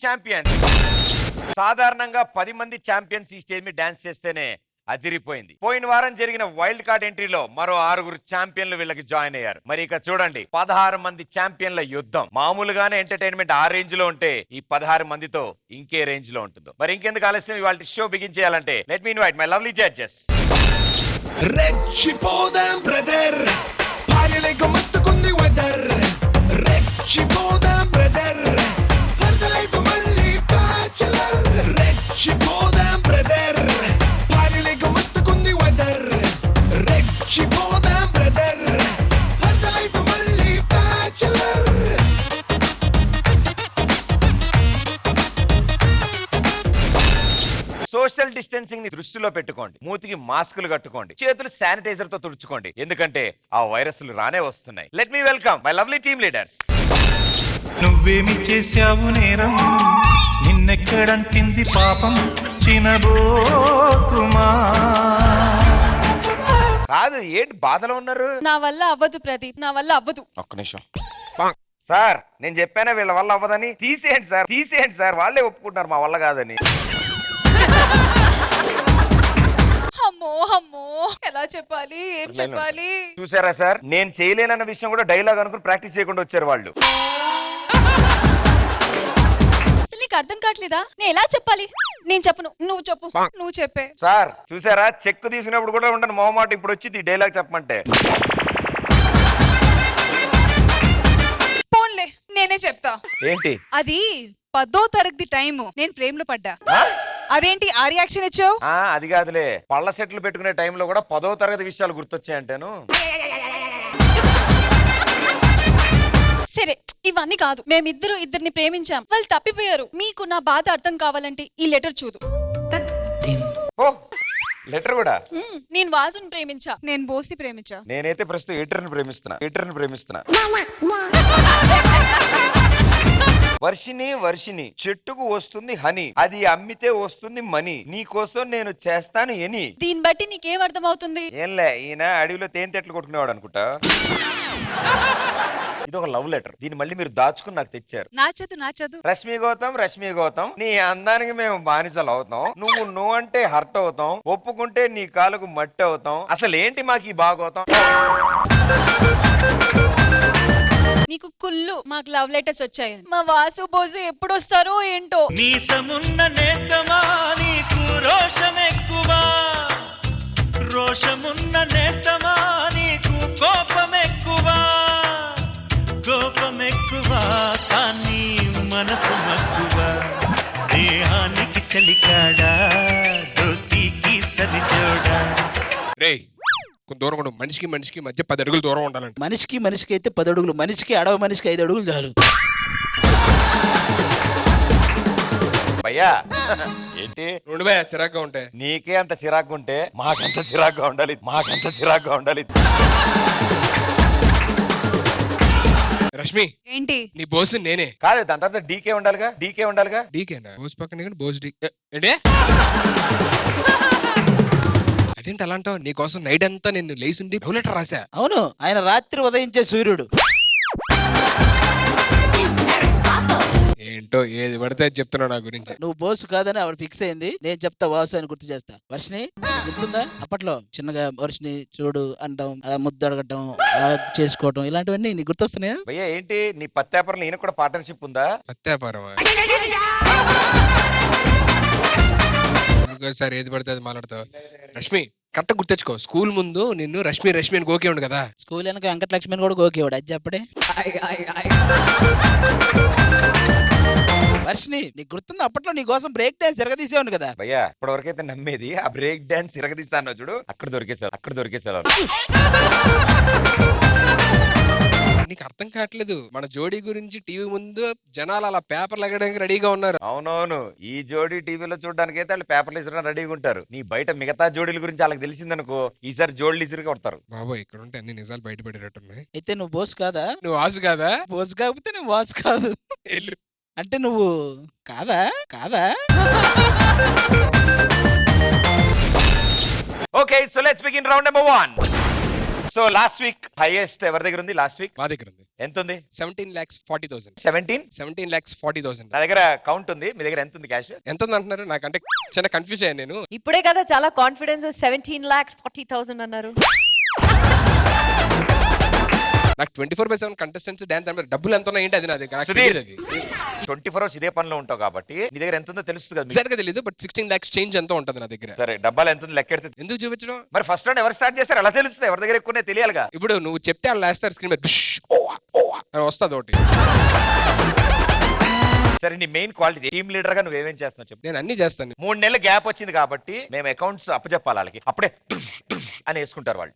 Champions. సాధారణంగా 10 మంది champions ఈ స్టేజ్ మీద డాన్స్ చేస్తేనే అదిరిపోయింది. పోయిన వారం జరిగిన వైల్డ్ కార్డ్ ఎంట్రీలో మరో 6 ఛాంపియన్లు వీళ్ళకి జాయిన్ అయ్యారు. మరి ఇక చూడండి 16 మంది ఛాంపియన్ల యుద్ధం. మామూలుగానే ఎంటర్టైన్మెంట్ ఆ రేంజ్ లో ఉంటే ఈ 16 మందితో ఇంకే రేంజ్ లో ఉంటుందో. మరి ఇంకెందుకు ఆలస్యం, ఇవాళ షో బిగిన్ చేయాలంటే let me invite my lovely judges. రెచ్చిపోదాం బ్రదర్, పాయలేక మత్తుకుంది వెదర్. రెచ్చిపోదాం బ్రదర్, హర్ద లైఫ్ మళ్ళీ బ్యాచులర్. రెచ్చిపోదాం బ్రదర్, పాయలేక మత్తుకుంది వెదర్. రెచ్చిపోదాం బ్రదర్, హర్ద లైఫ్ మళ్ళీ బ్యాచులర్. సోషల్ డిస్టెన్సింగ్ ని దృష్టిలో పెట్టుకోండి. మూతికి మాస్కులు కట్టుకోండి. చేతులు శానిటైజర్ తో తుడుచుకోండి. ఎందుకంటే ఆ వైరస్లు రానే వస్తున్నాయి. Let me welcome my lovely team leaders. నువ్వేమి చేశావు నేరం, నిన్నెక్కడంటింది పాపం చినబోకుమా. కాదు, ఏంటి బాధలో ఉన్నారు? నా వల్ల అవ్వదు ప్రదీప్, నా వల్ల అవ్వదు. ఒక్క నిమిషం సార్, నేను చెప్పానా వీళ్ళ వల్ల అవ్వదని? తీసేయండి సార్, తీసేయండి సార్, వాళ్ళే ఒప్పుకుంటున్నారు మా వల్ల కాదని. అమ్మో అమ్మో, ఎలా చెప్పాలి, ఏం చెప్పాలి? చూసారా సార్, నేను చేయలేనన్న విషయం కూడా డైలాగ్ అనుకుని ప్రాక్టీస్ చేయకుండా వచ్చారు వాళ్ళు. అసలు నీకు అర్థం కావట్లేదా? నేను ఎలా చెప్పాలి? నేను చెప్పను, నువ్వు చెప్పు. నువ్వు చెప్పే. సార్ చూసారా, చెక్ తీసుకున్నప్పుడు కూడా ఉండను మొహమాట, ఇప్పుడు వచ్చింది డైలాగ్ చెప్పమంటే. పోన్లే, నేనే చెప్తా. ఏంటి అది 10వ తరగతి టైము, నేను ప్రేమలో పడ్డా. అదేంటి ఆ రియాక్షన్ ఇచ్చావు? అది కాదులే, పళ్ళ సెట్లు పెట్టుకునే టైంలో కూడా 10వ తరగతి విషయాలు గుర్తొచ్చాయంటేను. సరే, ఇవన్నీ కాదు. ఇద్దరిని ప్రేమించాం, వాళ్ళు తప్పిపోయారు. మీకు నా బాధ అర్థం కావాలంటే ఈ లెటర్ చూడు. ఓ లెటర్ కూడా. నేను వాసుని ప్రేమించా, నేను బోస్ని ప్రేమించా. నేనైతే ప్రస్తుతం ఎడిటర్ని ప్రేమిస్తున్నా. వర్షిని చెట్టుకు వస్తుంది హనీ, అది అమ్మితే వస్తుంది మనీ, నీ కోసం నేను చేస్తాను ఎని. దీన్ని బట్టి నీకేం అర్థం అవుతుంది? ఏంలే, ఈయన అడవిలో తేనెతెట్లు కొట్టుకునేవాడు అనుకుంటా. ఇది ఒక లవ్ లెటర్. దీన్ని మళ్ళీ మీరు దాచుకుని నాకు తెచ్చారు. నాచదు. రష్మి గౌతమ్, నీ అందానికి మేము బానిసలు అవుతాం. నువ్వు అంటే హర్ట్ అవుతాం, ఒప్పుకుంటే నీ కాలుకు మట్టి అవుతాం. అసలు ఏంటి మాకు ఈ బాగోతాం? నీకు కుళ్ళు, మాకు లవ్ లెటర్స్ వచ్చాయి. మా వాసు బోసు ఎప్పుడు వస్తారో ఏంటో. నీసమున్న నేస్తమా నీకు రోషమెక్కువా, రోషమున్న నేస్తమా నీకు కోపమెక్కువా, కోపమెక్కువా కానీ మనసు మక్కువా. స్నేహానికి చలికాడా, దోస్తీకి సరిజోడా. రేయ్, కొంత దూరం ఉండు. మనిషికి మధ్య 10 అడుగులు దూరం ఉండాలంట. మనిషికి అయితే 10 అడుగులు, మనిషికి అడవ మనిషికి 5 అడుగులు చాలు. భయ్యా ఏంటి రెండు భయ చిరాగ్గా ఉంటాయి. నీకే అంత చిరాకు ఉంటే మాకంత చిరాగ్గా ఉండాలి. రష్మి, ఏంటి? నీ బోస్ నేనే కాదు, దాని తర్వాత డీకే ఉండాలిగా. డీకేనా? బోస్ పక్కన బోస్ డీ ఏంటే? అదేంటి అలా అంటావు? నీకోసం నైట్ అంతా నేను లేచుండి లవ్ లెటర్ రాసా. అవును, ఆయన రాత్రి ఉదయించే సూర్యుడు. ఏంటో ఏది పడితే అది చెప్తున్నావు నా గురించి. నువ్వు బోసు కాదని ఆవిడ ఫిక్స్ అయింది. నేను చెప్తా వాసు అని గుర్తు చేస్తా. వర్షిని గుర్తుందా? అప్పట్లో చిన్నగా వర్షిని చూడు అనడం, ముద్దు అడగటం, చేసుకోవటం, ఇలాంటివన్నీ నీకు గుర్తొస్తున్నాయా? భయ్యా ఏంటి, నీ పత్యాపరంలో ఈయన కూడా పార్ట్నర్షిప్ ఉందా? పత్యాపారమా? ఇంకోసారి ఏది పడితే అది మాట్లాడతావు. రష్మి కరెక్ట్ గుర్తెచ్చుకో, స్కూల్ ముందు నిన్ను రష్మి అని గోకే ఉండు కదా. స్కూల్ వెనక వెంకటలక్ష్మిని కూడా గోకేవాడు, అది చెప్పడే. వర్షిని నీకు గుర్తుంది? అప్పట్లో నీ కోసం బ్రేక్ డాన్స్ తిరగదీసేవాడు కదా. భయ్యా ఇప్పటి వరకైతే నమ్మేది ఆ బ్రేక్ డాన్స్ తిరగదీస్తాను చూడు, అక్కడ దొరికేసారు. నీకు అర్థం కావట్లేదు, మన జోడీ గురించి టీవీ ముందు జనాలు అలా పేపర్లు ఎగడానికి రెడీగా ఉన్నారు. అవునవును, ఈ జోడీ టీవీలో చూడడానికి అయితే వాళ్ళు పేపర్లు ఇసురు రెడీగా ఉంటారు. నీ బయట మిగతా జోడీల గురించి వాళ్ళకి తెలిసిందనుకో, ఈసారి జోడీలు ఇసురు కొడతారు. బాబో, ఇక్కడ ఉంటే అన్ని నిజాలు బయటపడేటట్టున్నాయి. అయితే నువ్వు బోసు కాదా? నువ్వు వాసు కాదా? బోసు కాకపోతే నువ్వు వాసు కాదు. అంటే నువ్వు కాదా? Okay, so let's begin round number 1. So last week highest ఎవరి దగ్గర ఉంది? లాస్ట్ వీక్ మా దగ్గర ఉంది ఎంత ఉంది? 17,40,000. 17 నా దగ్గర కౌంట్ ఉంది. మీ దగ్గర ఎంత ఉంది క్యాష్? ఎంత ఉంది అంటున్నారు? నాకంటే చిన్న కన్ఫ్యూజ్ అయ్యాను నేను. ఇప్పుడే కదా చాలా కాన్ఫిడెన్స్ 17,40,000 అన్నారు. నాకు 24/7 కంటెస్టెంట్స్ డాన్స్ అంటే డబ్బులు ఎంత ఉన్నాయి ఏంటి అది నా దగ్గర నాకు సుధీర్, తెలియదు. అది 24 అవర్స్ ఇదే పనిలో ఉంటావు కాబట్టి నీ దగ్గర ఎంత ఉందో తెలుస్తుంది కదా మీకు. ఎగ్జాక్ట్ గా తెలియదు, బట్ 16 lakhs చేంజ్ ఎంత ఉంటుంది నా దగ్గర. సరే డబ్బాలు ఎంత ఉంది లెక్కెడితే ఎందుకు చూపించడం? మరి ఫస్ట్ రౌండ్ ఎవరు స్టార్ట్ చేస్తారు ఎలా తెలుస్తుంది? ఎవరి దగ్గర ఎక్కువనే తెలియాలిగా. ఇప్పుడు నువ్వు చెప్తే వాళ్ళు వేస్తారు స్క్రీన్ మీద డుష్, ఓవా, ఓవా అని వస్తుంది ఒకటి. సరే నీ మెయిన్ క్వాలిటీ టీమ్ లీడర్ గా నువ్వేమేం చేస్తున్నావు చెప్పు. నేను అన్ని చేస్తాను. 3 నెలల గ్యాప్ వచ్చింది కాబట్టి మేము అకౌంట్స్ అప్పచెప్పాలి వాళ్ళకి. అప్పుడే టుష్ టుష్ అని వేసుకుంటారు వాళ్ళు.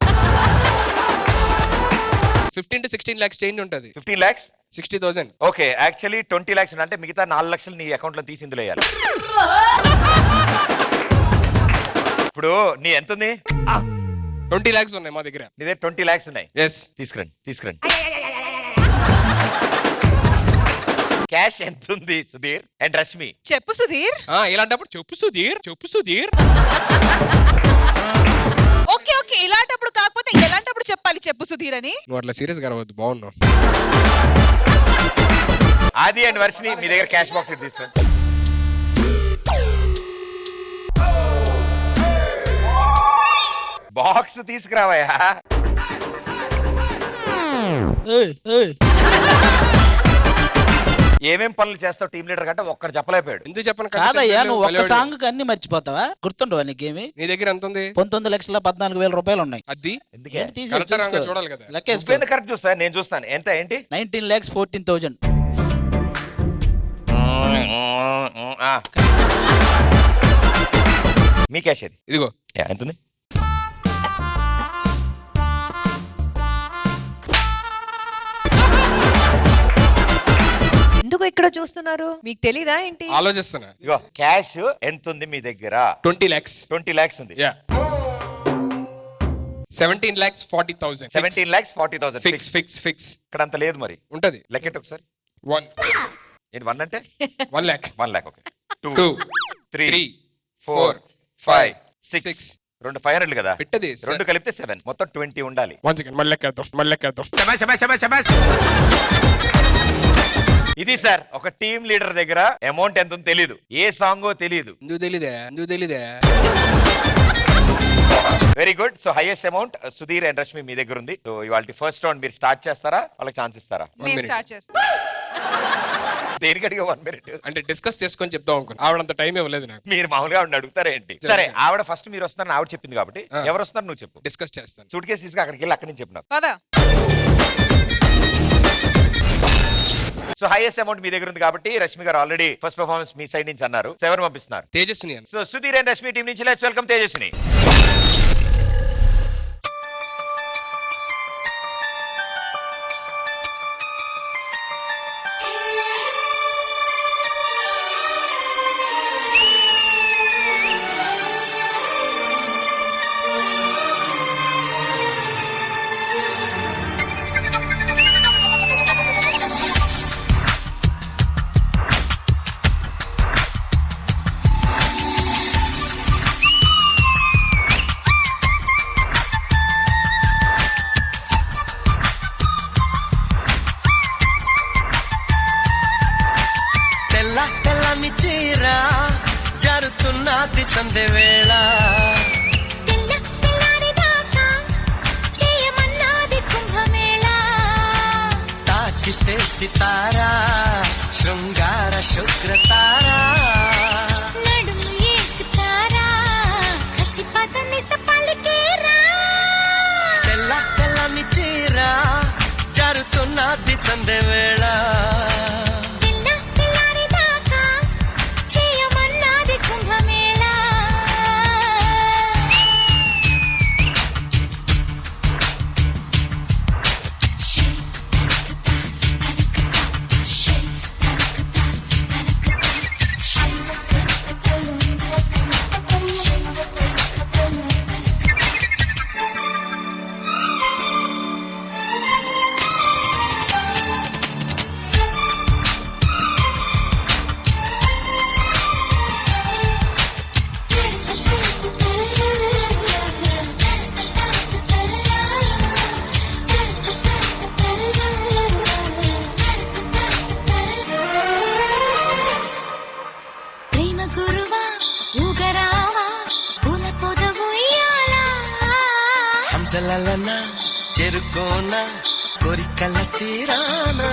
15 to 16 lakhs చేంజ్ ఉంటుంది. 15 lakhs 60,000. ఓకే, యాక్చువల్లీ 20 lakhs అంటే మిగతా 4 లక్షలు నీ అకౌంట్ లో తీసి ఇందులో వేయాలి. ఇప్పుడు నీ ఎంత ఉంది? 20 lakhs ఉన్నాయి మా దగ్గర. నీ దగ్గర 20 lakhs ఉన్నాయి. ఎస్, తీసుకురండి. క్యాష్ ఎంత ఉంది సుధీర్ అండ్ రష్మి? చెప్పు సుధీర్. ఇలాంటప్పుడు చెప్పు సుధీర్. ఓకే ఓకే, ఇలాంటప్పుడు కాకపోతే ఎలాంటప్పుడు చెప్పాలి చెప్పు సుధీర్ అని. నువ్వు అట్లా సీరియస్ గా రావద్దు, బాగున్నావు. ఆది అండ్ వర్షిని మీ దగ్గర క్యాష్ బాక్స్ ఇటు తీసుకురండి. బాక్స్ తీసుకురావయ్యా. ఏమేం పనులు చేస్తావు టీమ్ లీడర్ కంటే ఒక్కడు చెప్పలేకపోయాడు. ఎందుకు చెప్పను? కాదయ్యా, నువ్వు ఒక్క సాంగ్ కి అన్ని మర్చిపోతావా? గుర్తుండవా నీకేమి? నీ దగ్గర ఎంత ఉంది? 19,14,000 రూపాయలు ఉన్నాయి. అది ఎందుకే? ఏంటి తీసి కరెక్ట్ రాంగా చూసుకో. చూడాలి కదా. లెక్కేసుకో. నువ్వెందుకు కరెక్ట్ చూస్తా? నేను చూస్తాను. ఎంత ఏంటి? 19,14,000. మీ క్యాష్ అది. ఇదిగో ఎంత ఉంది? ఎందుకు ఇక్కడ చూస్తున్నారు? మీకు తెలీదా ఏంటి? ఆలోచిస్తున్నా. ఇగో క్యాష్ ఎంత ఉంది మీ దగ్గర? 20 lakhs. 20 lakhs ఉంది. యా, 17,40,000. 17,40,000 ఫిక్స్ ఇక్కడ అంత లేదు మరి. ఉంటది. లెక్కెట్ ఒకసారి. 1 ఏంటి 1 అంటే? 1 lakh. 1 lakh. ఓకే. 2 2 3 3 4 5 6 6 రెండు 500 కదా. పెట్టది. రెండు కలిపితే 7 మొత్తం 20 ఉండాలి. 1 second మళ్ళీ లెక్కేద్దాం. ఇది సార్ ఒక టీమ్ లీడర్ దగ్గర అమౌంట్ ఎంత ఉందో తెలియదు, ఏ సాంగో తెలియదు. ఎందుకు తెలీదే? Very good. So highest amount Sudheer and Rashmi మీ దగ్గర ఉంది. సో ఇవాళ ఫస్ట్ రౌండ్ మీరు స్టార్ట్ చేస్తారా? వాళ్ళకి ఛాన్స్ ఇస్తారా? మేము స్టార్ట్ చేస్తాం. దేనికి అడిగా 1 minute? అంటే డిస్కస్ చేసుకొని చెప్దాం అనుకున్నా. ఆవిడంత టైం ఇవ్వలేదు నాకు. మీరు మామూలుగా ఆవిడ అడుగుతారా ఏంటి? సరే ఆవిడ ఫస్ట్ మీరు వస్తున్నారని ఆవిడ చెప్పింది కాబట్టి ఎవరు వస్తున్నారు నువ్వు చెప్పు. డిస్కస్ చేస్తాను. సూట్ కేసు తీసుకు అక్కడికి వెళ్ళి అక్కడి నుంచి చెప్పు నాకు. పద. సో హైయెస్ట్ అమౌంట్ మీ దగ్గర ఉంది కాబట్టి రష్మి గారు ఆల్రెడీ ఫస్ట్ పర్ఫార్మెన్స్ మీ సైడ్ నుంచి అన్నారు. సో ఎవరు పంపిస్తున్నారు? తేజస్విని అని. So Sudheer and Rashmi team నుంచి లెట్స్ వెల్కమ్ తేజస్విని. తెల్లని చీర జరుతున్నది సందె వేళ, తాకితే సితారా శృంగార శుక్రతారా, తెల్లని చీర జరుతున్నది సందె వేళ, ఆశలన చెరుకోన కోరికల తీరానా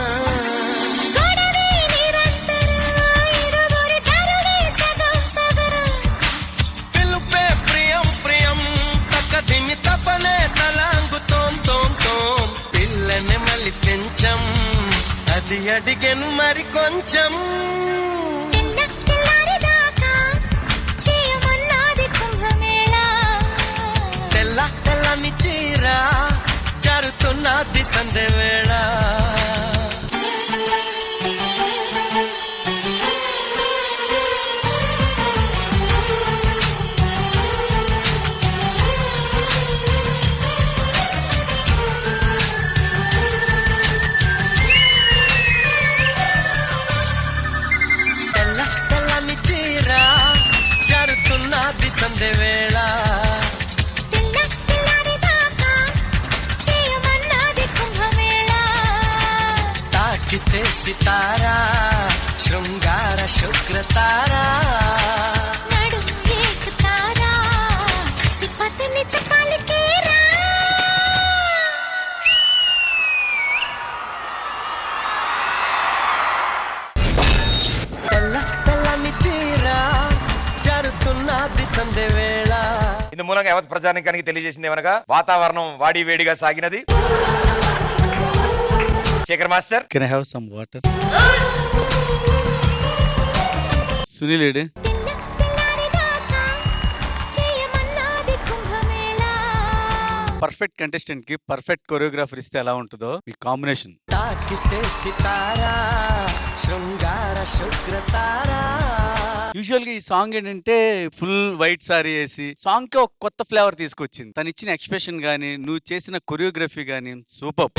పిలుపే ప్రియం ప్రియం తక్కదిమి తపనే తలాంగుతోం తోం తోం పిల్లని మళ్ళీ పెంచం అది అడిగను మరి కొంచెం తెల్ల తెల్లని చీర జారుతున్నది సంధ్య వేళ తెల్ల తెల్లని చీర జారుతున్నది సంధ్య వేళ తాకితే సితారా శృంగార శుక్ర తారా తెల్ల తెల్లని చీర జారుతున్నది సంధ్య వేళ ఇందు మూలంగా యావత్ ప్రజానికానికి తెలియజేసింది ఏమనగా వాతావరణం వాడి వేడిగా సాగినది. Shekhar master, can I have some water? Sunil ఏడి? పర్ఫెక్ట్ కంటెస్టెంట్ కి పర్ఫెక్ట్ కొరియోగ్రాఫర్ ఇస్తే ఎలా ఉంటుందో మీ కాంబినేషన్. తాకితే సితారా శృంగార శుక్ర తారా యూజువల్ గా ఈ సాంగ్ ఏంటంటే ఫుల్ వైట్ సారీ వేసి సాంగ్ కి ఒక కొత్త ఫ్లేవర్ తీసుకొచ్చింది. తను ఇచ్చిన ఎక్స్ప్రెషన్ గానీ నువ్వు చేసిన కొరియోగ్రఫీ గానీ సూపర్.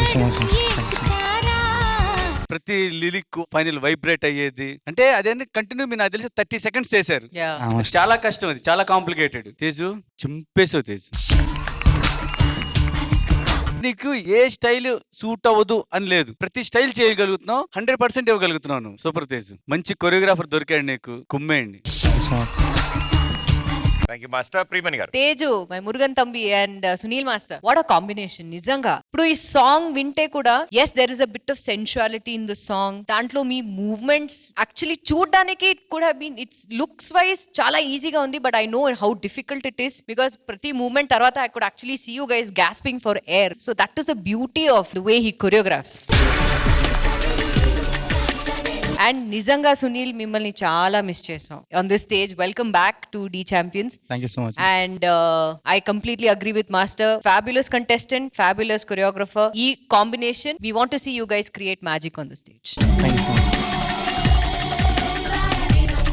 ప్రతి లిరిక్ ఫైనల్ వైబ్రేట్ అయ్యేది అంటే అదేంటి కంటిన్యూ మీరు నాకు తెలిసి 30 సెకండ్స్ చేశారు. చాలా కష్టం, అది చాలా కాంప్లికేటెడ్. తేజు చింపేసావు తేజు. నీకు ఏ స్టైల్ సూట్ అవ్వదు అని లేదు, ప్రతి స్టైల్ చేయగలుగుతున్నావు, 100% ఇవ్వగలుగుతున్నావు. సూపర్ తేజు. మంచి కొరియోగ్రాఫర్ దొరికాడు నీకు, కుమ్మేయండి. Thank you master. Priyamani garu. Teju, my Murugan thambi and Sunil master, what a combination నిజంగా. ఇప్పుడు ఈ సాంగ్ వింటే కూడా as there is a bit of sensuality in the song. దాంట్లో మీ మూవ్మెంట్స్ యాక్చువల్లీ చూడడానికి it could have been, it's looks wise చాలా ఈజీగా ఉంది, but I know how difficult it is because ప్రతి మూవ్మెంట్ తర్వాత I could actually see you guys gasping for air. So that is the beauty of the way he choreographs. And నిజంగా సునీల్, మిమ్మల్ని చాలా miss చేసాం on this stage. Welcome back to the champions. Thank you so much. And I completely agree with Master. Fabulous contestant, fabulous choreographer. E combination, we want to see you guys create magic on the stage. Thank you so much.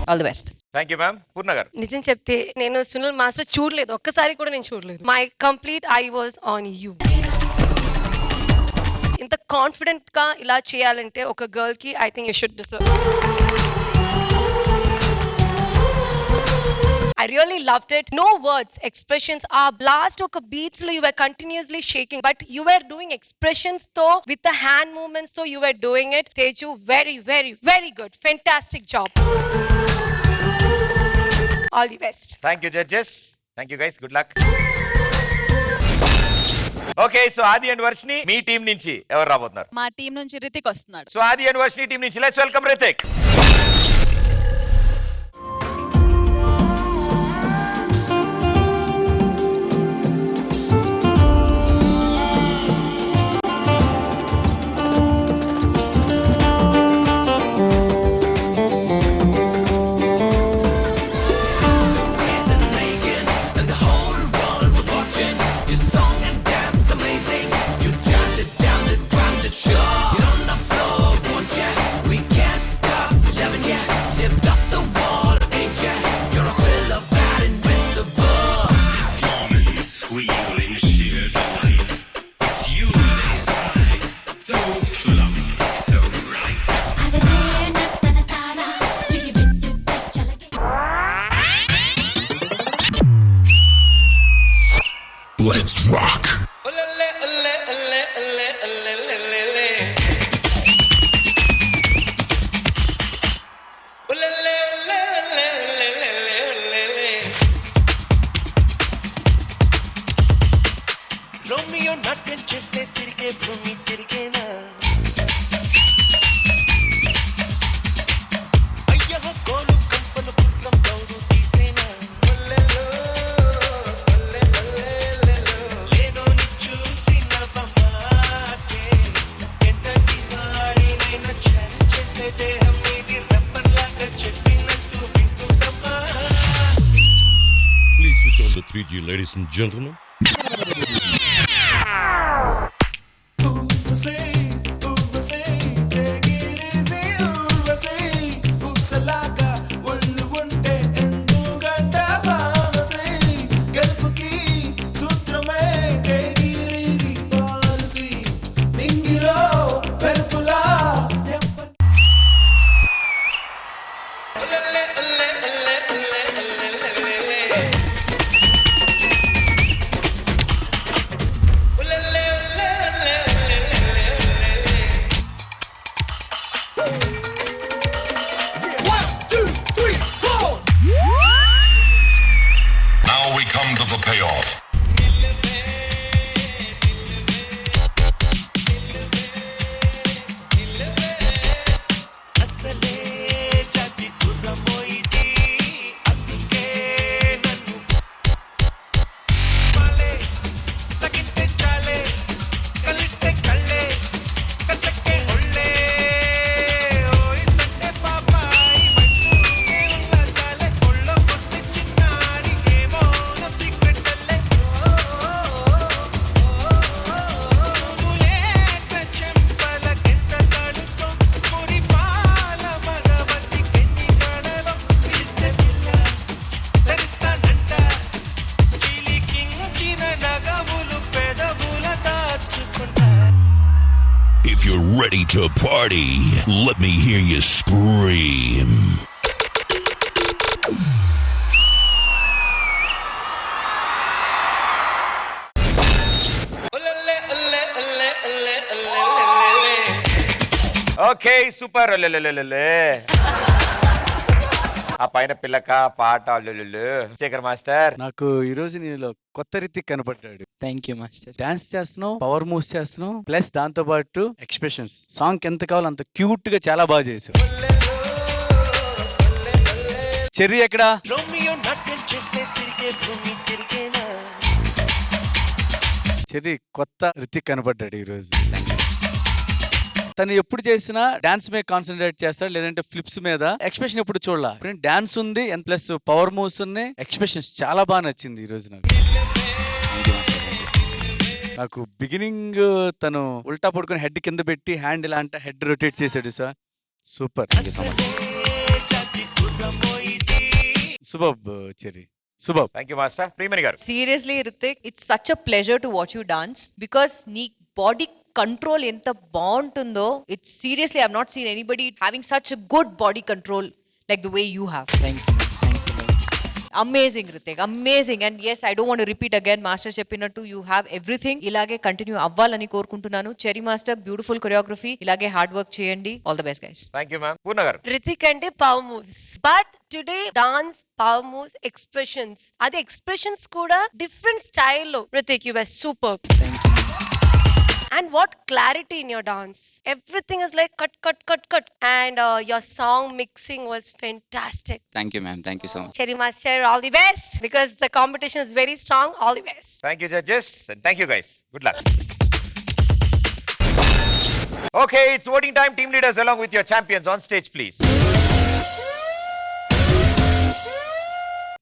All the best. Thank you ma'am. Purna garu. నిజం చెప్తే నేను Sunil master చూడలేదు, ఒక్కసారి కూడా నేను చూడలేదు. My complete I was on you. ఇంత confident గా ఇలా చేయాలంటే ఒక గర్ల్ కి I think you should deserve. I really loved it. No words, expressions. Our blast oka beats lo you were continuously shaking, but you were doing expressions though with the hand movements, so you were doing it. Teju, very, very, very good. Fantastic job. All the best. Thank you judges. Thank you guys. Good luck. Okay, so Aadi and Varshini me team నుంచి ఎవరు రాబోతున్నారు? మా team నుంచి రితిక్ వస్తున్నాడు. So Aadi and Varshini team నుంచి let's welcome Rithik. Let's rock. Romeo నాట్యం చేస్తే తిరిగే భూమి తిరిగేనా అయ్యో గోలు కంపలు గుర్రం దౌడు తీసేనా లేనోని చూసి నవ్వమాకే ఎంతటి వాడినైనా ఛాలెంజ్ చేసే దేహం మీది రబ్బర్ లాగా చెప్పినట్టు వింటుందమ్మా. Please switch on the 3G, ladies and gentlemen. Now we come to the payoff. అసలే జాతి గుర్రమోయిది అందుకే నన్ను మాలే తగితే చాలే కలిస్తే కళ్ళే కసక్కే ఒళ్ళే ఓయ్ సండే పాపాయి మనసుకే ఉల్లాసాలే ఒళ్ళోకొస్తే చిన్నారి ఏమో నో సీక్రెట్ అల్లే లేత చెంపలకెంత తడుతో మురిపాల మగవతి కెన్ని గడలో పిలిస్తే పిల్ల తెరిస్తానంట చిలికించిన నగవులు పెదవుల దాచుకుంటా. If you're ready to party, let me hear you scream. Olle Olle Olle Olle Olle okay super ఆ పైన పిల్లక పాట లొల్లులు. శేఖర్ మాస్టర్ నాకు ఈ రోజు నీలో కొత్త రీతి కనపడ్డాడు. Thank you master. డాన్స్ చేస్తున్నావు, పవర్ మూవ్స్ చేస్తున్నావు, ప్లస్ దాంతో పాటు ఎక్స్ప్రెషన్స్. సాంగ్ ఎంత కావాలో అంత క్యూట్ గా చాలా బాగా చేసావు. చెర్రీ ఎక్కడ? రోమియో నాట్యం చేస్తే తిరిగే భూమి తిరిగేనా చెర్రీ కొత్త రితిక్ కనపడ్డాడు ఈ రోజు. తను ఎప్పుడు చేసినా డాన్స్ మీద కాన్సన్ట్రేట్ చేస్తాడు, లేదంటే ఫ్లిప్స్ మీద. ఎక్స్ప్రెషన్ ఎప్పుడు చూడాల. డాన్స్ ఉంది అండ్ ప్లస్ పవర్ మూవ్స్ ఉన్నాయి, ఎక్స్ప్రెషన్స్ చాలా బాగా నచ్చింది ఈ రోజు నాకు. నాకు బిగినింగ్ తను ఉల్టా పడుకొని హెడ్ కింద పెట్టి హ్యాండ్ ఇలా అంటే హెడ్ రొటేట్ చేశాడు సార్. సూపర్ జాతి గుర్రమోయిది super Cherry super. Thank you master. Priyamani garu seriously Ritik, it's such a pleasure to watch you dance because నీ బాడీ కంట్రోల్ ఎంత బాగుంటుందో. It's seriously I have not seen anybody having such a good body control like the way you have. Thank you. Thanks a lot. Amazing Ritik, amazing. And yes, I don't want to repeat again. Master చెప్పినట్టు you have everything. ఇలాగే continue అవ్వాలని కోరుకుంటున్నాను. Cherry master, beautiful choreography. ఇలాగే hard work చేయండి. All the best guys. Thank you ma'am. Purna garu Ritik అంటే power moves, but today dance power moves expressions, అది expressions కూడా different స్టైల్లో. Ritik, you were superb. Thank you. And what clarity in your dance. Everything is like cut. And your song mixing was fantastic. Thank you, ma'am. Thank you so much. Cherry Master, all the best. Because the competition is very strong. All the best. Thank you judges. Thank you guys. Good luck. Okay, it's voting time. Team leaders along with your champions on stage please.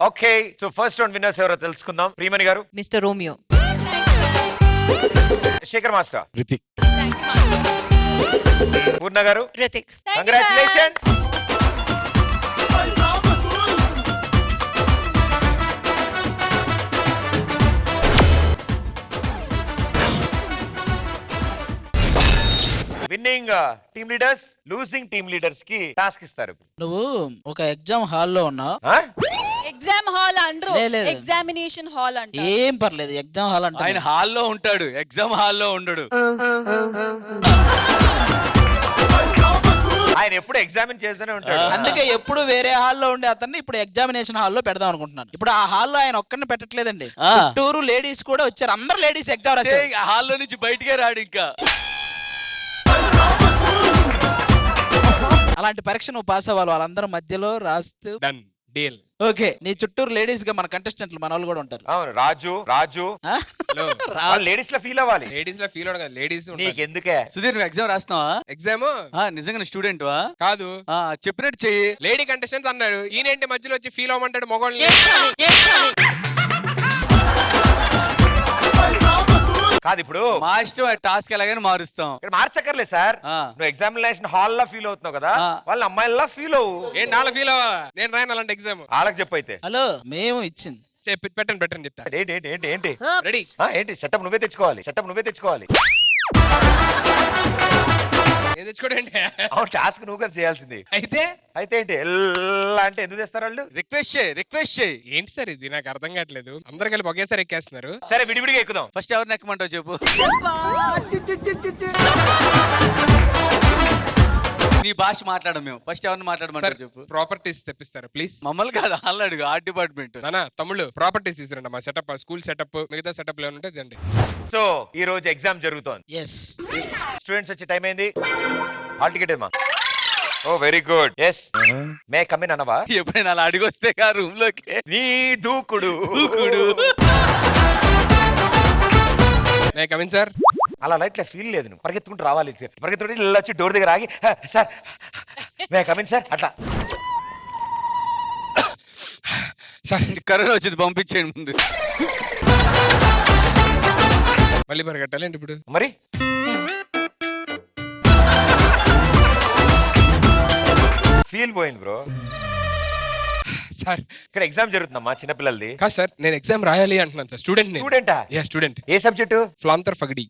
Okay, so first round winners ఎవరో తెలుసుకుందాం. Priyamani garu. Mister Romeo. Shekhar master. Ritik. Purna garu. Ritik. Congratulations. Winning team leaders, losing team leaders కి task ఇస్తారు. నువ్వు ఒక exam హాల్లో ఉన్నావు. Exam hall అంటారు, లే, లేదు. ఎగ్జామినేషన్ హాల్ అంటారు. ఏం పర్లేదు, ఎగ్జామ్ హాల్ అంటే ఆయన హాల్లో ఉంటాడు, ఎగ్జామ్ హాల్లో ఉండడు. ఆయన ఎప్పుడు ఎగ్జామిన్ చేస్తూనే ఉంటాడు. అందుకే ఎప్పుడు వేరే హాల్లో ఉండే అతన్ని ఇప్పుడు ఎగ్జామినేషన్ హాల్లో పెడదాం అనుకుంటున్నాను. ఇప్పుడు ఆ హాల్లో ఆయన ఒక్కరిని పెట్టట్లేదండి, ఆ. చుట్టూరు లేడీస్ కూడా వచ్చారు. అందరు లేడీస్ ఎగ్జామ్ రాశారు. హాల్లో నుంచి బయటికే రాడు ఇంకా. అలాంటి పరీక్ష నువ్వు పాస్ అవ్వాలి, వాళ్ళందరూ మధ్యలో రాస్తూ. Done deal. ఓకే, నీ చుట్టూరు లేడీస్ గా మన కంటెస్టెంట్లు మన వాళ్ళు కూడా ఉంటారు. అవును, రాజు ఆ? హలో, లేడీస్ లో ఫీల్ అవ్వాలి. లేడీస్ లో ఫీల్ అవడం కాదు, లేడీస్ నీకెందుకే? సుధీర్ నువ్వు ఎగ్జామ్ రాస్తున్నావా? ఎగ్జామ్ నిజంగా స్టూడెంట్ వా? కాదు, చెప్పినట్టు చెయ్యి. లేడీ కంటెస్టెంట్స్ అన్నాడు, ఈయనేంటి మధ్యలో వచ్చి ఫీల్ అవ్వమంటాడు మొగోళ్ళని. కాదు, ఇప్పుడు మా ఇష్టం, టాస్క్ ఎలాగైనా మారుస్తాం. ఇక్కడ మార్చక్కర్లేదు సార్. ఆ. నువ్వు ఎగ్జామినేషన్ హాల్ లో ఫీల్ అవుతున్నావు కదా, ఆ. వాళ్ళ అమ్మాయిలా ఫీల్ అవ్వు. ఏంటి నాలో ఫీల్ అవ్వ, నేను రాయను అలాంటి ఎగ్జామ్. వాళ్ళకి చెప్పు అయితే. హలో, మేము ఇచ్చింది. పెట్టండి చెప్తా. ఏంటి ఏంటి ఏంటి ఏంటి రెడీ. ఏంటి సెటప్ నువ్వే తెచ్చుకోవాలి. ఏం తెచ్చుకోండి. అవును, టాస్క్ నువ్వు కదా చేయాల్సింది. అయితే ఏంటి ఎల్లా అంటే ఎందుకు తెస్తారు వాళ్ళు? రిక్వెస్ట్ చేయి. ఏంటి సార్ ఇది, నాకు అర్థం కావట్లేదు. అందరు కలిపి ఒకేసారి ఎక్కేస్తున్నారు. సరే, విడివిడిగా ఎక్కుదాం. ఫస్ట్ ఎవరిని ఎక్కమంటావు చెప్పు. నీ భాష మాట్లాడడం మేము. ఫస్ట్ ఎవరిని సార్ మాట్లాడమంటావు చెప్పు. ప్రాపర్టీస్ తెప్పిస్తారా ప్లీజ్? మమ్మల్ని కాదు, వాళ్ళు అడుగు, ఆర్ట్ డిపార్ట్మెంట్. నానా తమ్ముళ్ళు ప్రాపర్టీస్ తీసుకురండి. మా సెటప్, స్కూల్ సెటప్, మిగతా సెటప్ ఏమైనా ఉంటే ఇదండి. సో ఈ రోజు ఎగ్జామ్ జరుగుతోంది. ఎస్, స్టూడెంట్స్ వచ్చే టైం అయింది. హాల్ టికెట్ ఏమా? Oh very good. Yes, may come in అనవా? ఎప్పుడైనా అలా అడిగి వస్తే రూమ్ లోకి నీ దూకుడు. May come in sir. అలా లైట్ ఫీల్ లేదు, నువ్వు పరిగెత్తుకుంటూ రావాలి. పరిగెత్తుకుంటే ఇలా వచ్చి డోర్ దగ్గర ఆగి సార్ మే కమిన్ సార్ అట్లా. సార్ కరోనా వచ్చింది, పంపించేయండి ముందు. మళ్ళీ పరిగెట్టాలండి ఇప్పుడు. మరి ఫీల్ పోయింది బ్రో. సార్ ఇక్కడ ఎగ్జామ్ జరుగుతుందమ్మా చిన్నపిల్లలది. కాదు సార్, నేను ఎగ్జామ్ రాయాలి అంటున్నాను సార్. స్టూడెంట్ స్టూడెంటా? Yeah student. ఏ సబ్జెక్టు? ఫ్లాంతర్ ఫగడి.